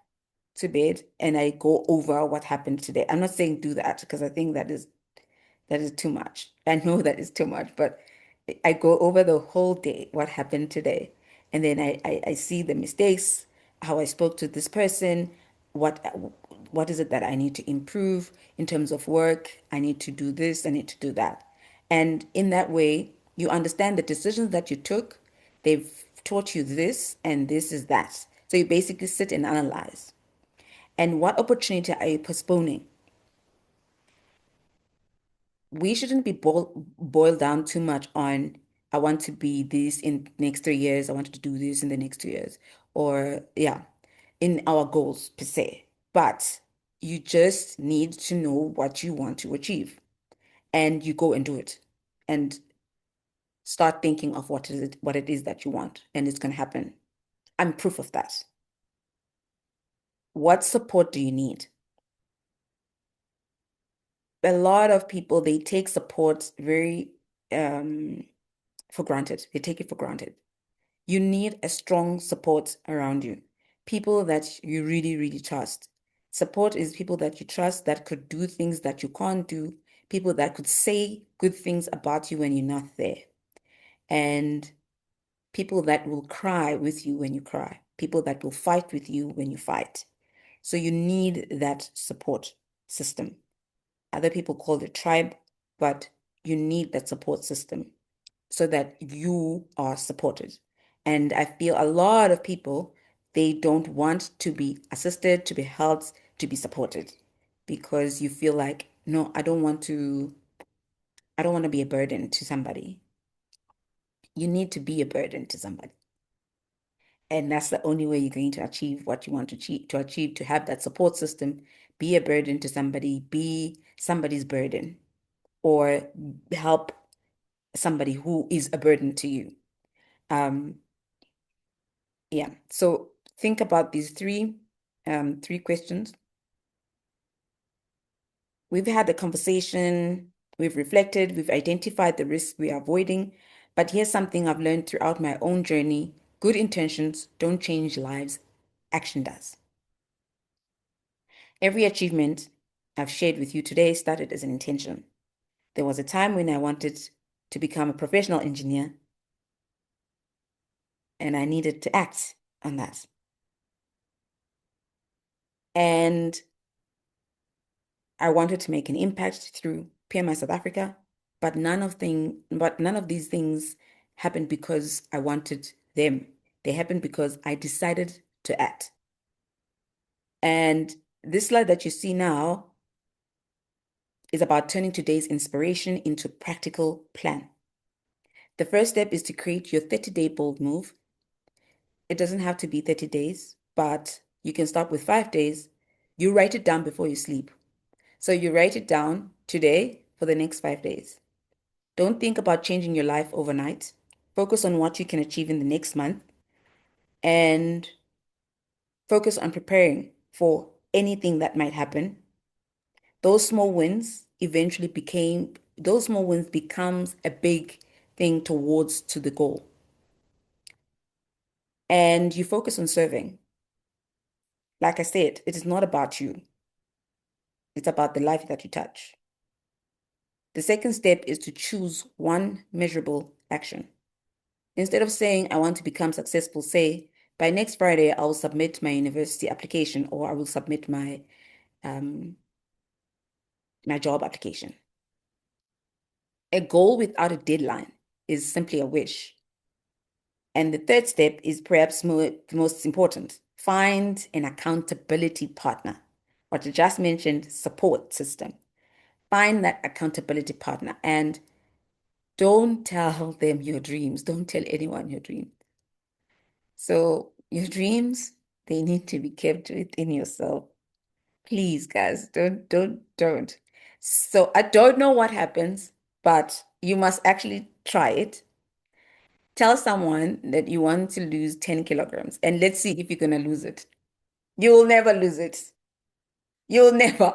to bed and I go over what happened today. I'm not saying do that because I think that is too much. I know that is too much, but I go over the whole day, what happened today. And then I see the mistakes, how I spoke to this person, what what is it that I need to improve in terms of work? I need to do this, I need to do that. And in that way, you understand the decisions that you took, they've taught you this, and this is that. So you basically sit and analyze. And what opportunity are you postponing? We shouldn't be boiled down too much on, I want to be this in next 3 years, I want to do this in the next 2 years, or yeah, in our goals per se. But you just need to know what you want to achieve, and you go and do it, and start thinking of what it is that you want, and it's going to happen. I'm proof of that. What support do you need? A lot of people, they take support very for granted. They take it for granted. You need a strong support around you. People that you really, really trust. Support is people that you trust that could do things that you can't do, people that could say good things about you when you're not there, and people that will cry with you when you cry, people that will fight with you when you fight. So you need that support system. Other people call it tribe, but you need that support system so that you are supported. And I feel a lot of people, they don't want to be assisted, to be helped, to be supported, because you feel like, no, I don't want to be a burden to somebody. You need to be a burden to somebody. And that's the only way you're going to achieve what you want to have that support system. Be a burden to somebody, be somebody's burden, or help somebody who is a burden to you. Yeah. So think about these three questions. We've had the conversation, we've reflected, we've identified the risks we are avoiding. But here's something I've learned throughout my own journey. Good intentions don't change lives, action does. Every achievement I've shared with you today started as an intention. There was a time when I wanted to become a professional engineer, and I needed to act on that. And I wanted to make an impact through PMI South Africa, but none of these things happened because I wanted them. They happened because I decided to act. And this slide that you see now is about turning today's inspiration into practical plan. The first step is to create your 30-day bold move. It doesn't have to be 30 days, but you can start with 5 days. You write it down before you sleep. So you write it down today for the next 5 days. Don't think about changing your life overnight. Focus on what you can achieve in the next month, and focus on preparing for anything that might happen. Those small wins becomes a big thing towards to the goal. And you focus on serving. Like I said, it is not about you. It's about the life that you touch. The second step is to choose one measurable action. Instead of saying, I want to become successful, say, by next Friday, I will submit my university application, or I will submit my my job application. A goal without a deadline is simply a wish. And the third step is perhaps the most important. Find an accountability partner. What I just mentioned, support system. Find that accountability partner, and don't tell them your dreams. Don't tell anyone your dreams. So your dreams, they need to be kept within yourself. Please, guys, don't. So I don't know what happens, but you must actually try it. Tell someone that you want to lose 10 kilograms, and let's see if you're gonna lose it. You will never lose it. You'll never,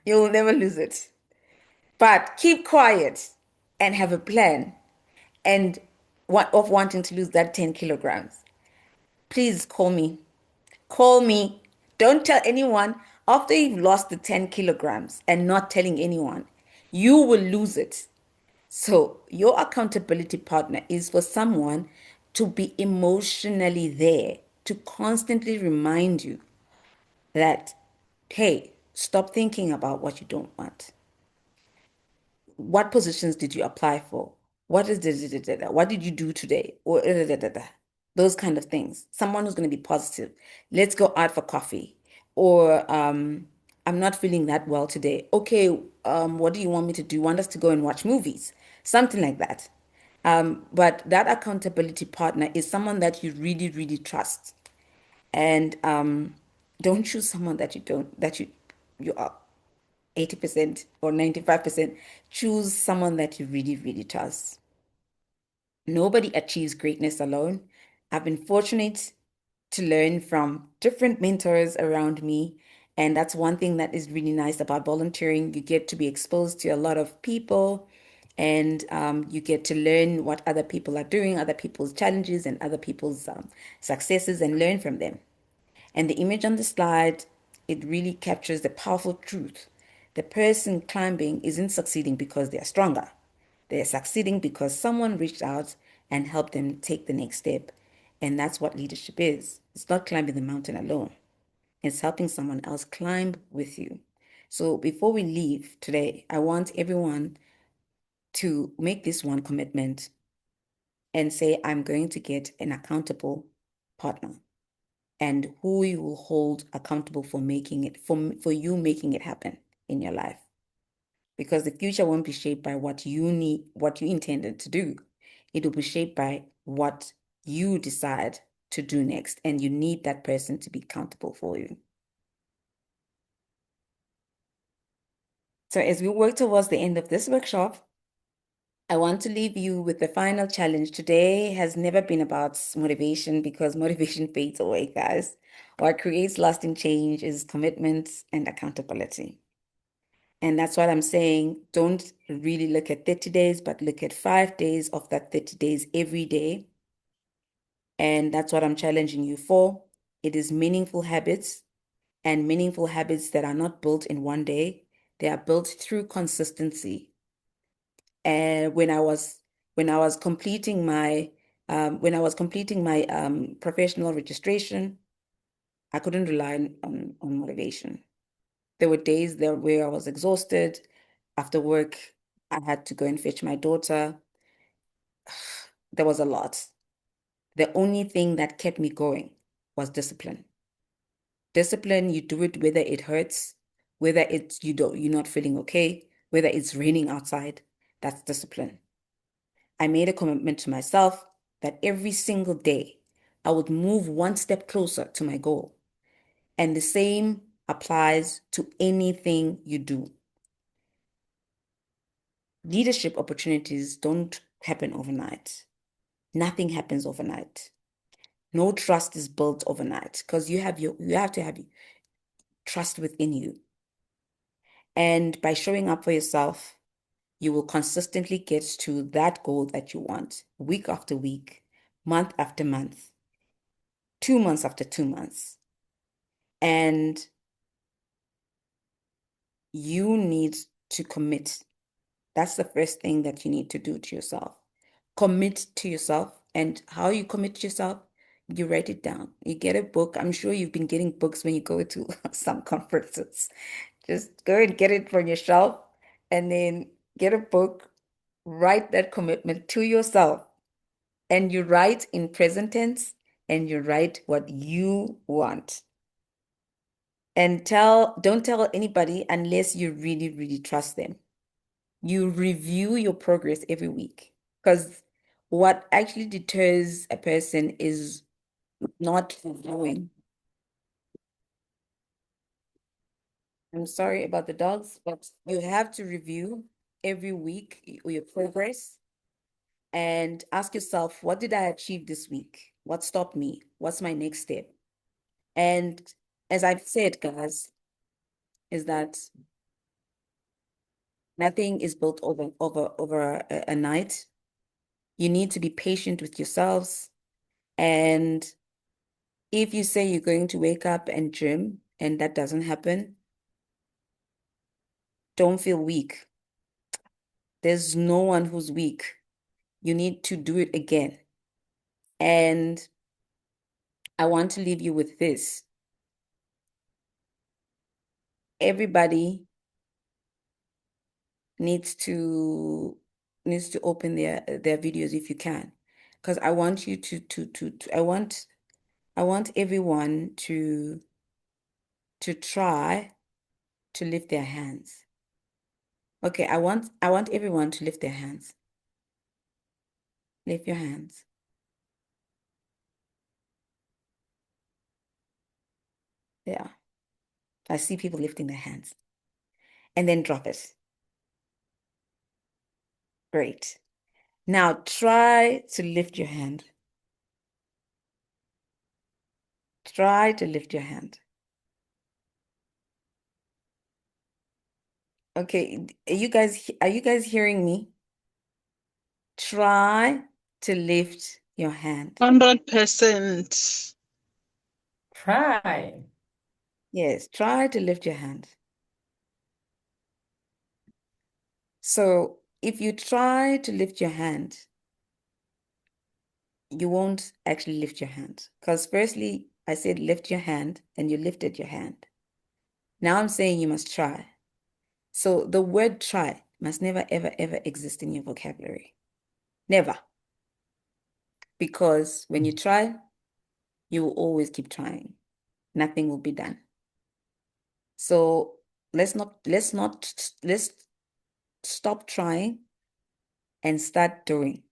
you'll never lose it. But keep quiet and have a plan and wanting to lose that 10 kilograms. Please call me. Call me. Don't tell anyone. After you've lost the 10 kilograms and not telling anyone, you will lose it. So, your accountability partner is for someone to be emotionally there, to constantly remind you that, hey, stop thinking about what you don't want. What positions did you apply for? What is what did you do today? Or those kind of things. Someone who's going to be positive. Let's go out for coffee. or I'm not feeling that well today. Okay, what do you want me to do? You want us to go and watch movies? Something like that. But that accountability partner is someone that you really, really trust. And don't choose someone that you don't, that you are 80% or 95%. Choose someone that you really, really trust. Nobody achieves greatness alone. I've been fortunate to learn from different mentors around me. And that's one thing that is really nice about volunteering. You get to be exposed to a lot of people, and you get to learn what other people are doing, other people's challenges, and other people's successes, and learn from them. And the image on the slide, it really captures the powerful truth. The person climbing isn't succeeding because they're stronger. They're succeeding because someone reached out and helped them take the next step. And that's what leadership is. It's not climbing the mountain alone. It's helping someone else climb with you. So before we leave today, I want everyone to make this one commitment and say, I'm going to get an accountable partner, and who you will hold accountable for making it, for you making it happen in your life. Because the future won't be shaped by what you need, what you intended to do. It will be shaped by what you decide to do next, and you need that person to be accountable for you. So as we work towards the end of this workshop, I want to leave you with the final challenge. Today has never been about motivation, because motivation fades away, guys. What creates lasting change is commitment and accountability. And that's what I'm saying. Don't really look at 30 days, but look at 5 days of that 30 days every day. And that's what I'm challenging you for. It is meaningful habits, and meaningful habits that are not built in one day. They are built through consistency. And when I was completing my professional registration, I couldn't rely on motivation. There were days there where I was exhausted. After work, I had to go and fetch my daughter. There was a lot. The only thing that kept me going was discipline. Discipline, you do it whether it hurts, whether you're not feeling okay, whether it's raining outside. That's discipline. I made a commitment to myself that every single day I would move one step closer to my goal. And the same applies to anything you do. Leadership opportunities don't happen overnight. Nothing happens overnight. No trust is built overnight, because you have to have trust within you. And by showing up for yourself, you will consistently get to that goal that you want, week after week, month after month, 2 months after 2 months. And you need to commit. That's the first thing that you need to do to yourself. Commit to yourself. And how you commit to yourself, you write it down. You get a book. I'm sure you've been getting books when you go to some conferences. Just go and get it from your shelf, and then get a book, write that commitment to yourself. And you write in present tense, and you write what you want. And don't tell anybody unless you really, really trust them. You review your progress every week, because what actually deters a person is not reviewing. I'm sorry about the dogs, but you have to review every week your progress and ask yourself, what did I achieve this week? What stopped me? What's my next step? And as I've said, guys, is that nothing is built over a night. You need to be patient with yourselves. And if you say you're going to wake up and gym and that doesn't happen, don't feel weak. There's no one who's weak. You need to do it again. And I want to leave you with this. Everybody needs to open their videos if you can, because I want you to I want everyone to to try to lift their hands. Okay, I want everyone to lift their hands. Lift your hands. Yeah. I see people lifting their hands. And then drop it. Great. Now try to lift your hand. Try to lift your hand. Okay, are you guys hearing me? Try to lift your hand. 100%. Try. Yes, try to lift your hand. So if you try to lift your hand, you won't actually lift your hand. Because firstly, I said lift your hand and you lifted your hand. Now I'm saying you must try. So the word try must never, ever, ever exist in your vocabulary. Never. Because when you try, you will always keep trying. Nothing will be done. So let's stop trying and start doing.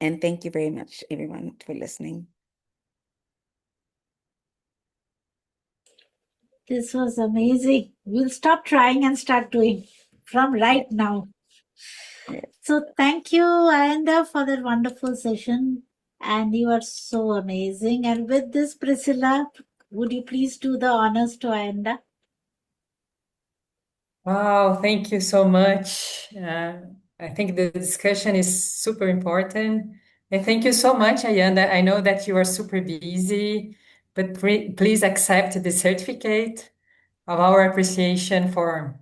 And thank you very much, everyone, for listening. This was amazing. We'll stop trying and start doing from right now. Yeah. So thank you, Ayanda, for that wonderful session. And you are so amazing. And with this, Priscilla, would you please do the honors to Ayanda? Wow, thank you so much. I think the discussion is super important. And thank you so much, Ayanda. I know that you are super busy, but please accept the certificate of our appreciation for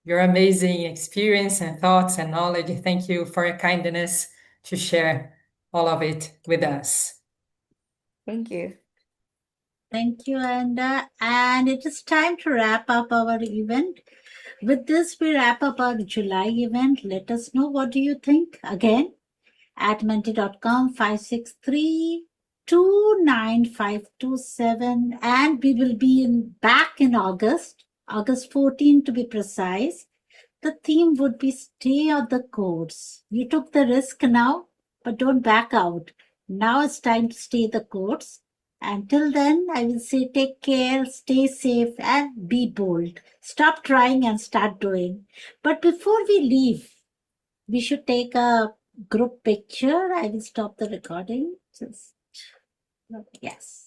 your amazing experience and thoughts and knowledge. Thank you for your kindness to share all of it with us. Thank you. Thank you, Ayanda. And it is time to wrap up our event. With this, we wrap up our July event. Let us know what do you think. Again, at menti.com 563-29527, and we will be back in August 14 to be precise. The theme would be stay on the course. You took the risk now, but don't back out. Now it's time to stay the course. Until then, I will say take care, stay safe, and be bold. Stop trying and start doing. But before we leave, we should take a group picture. I will stop the recording. Yes.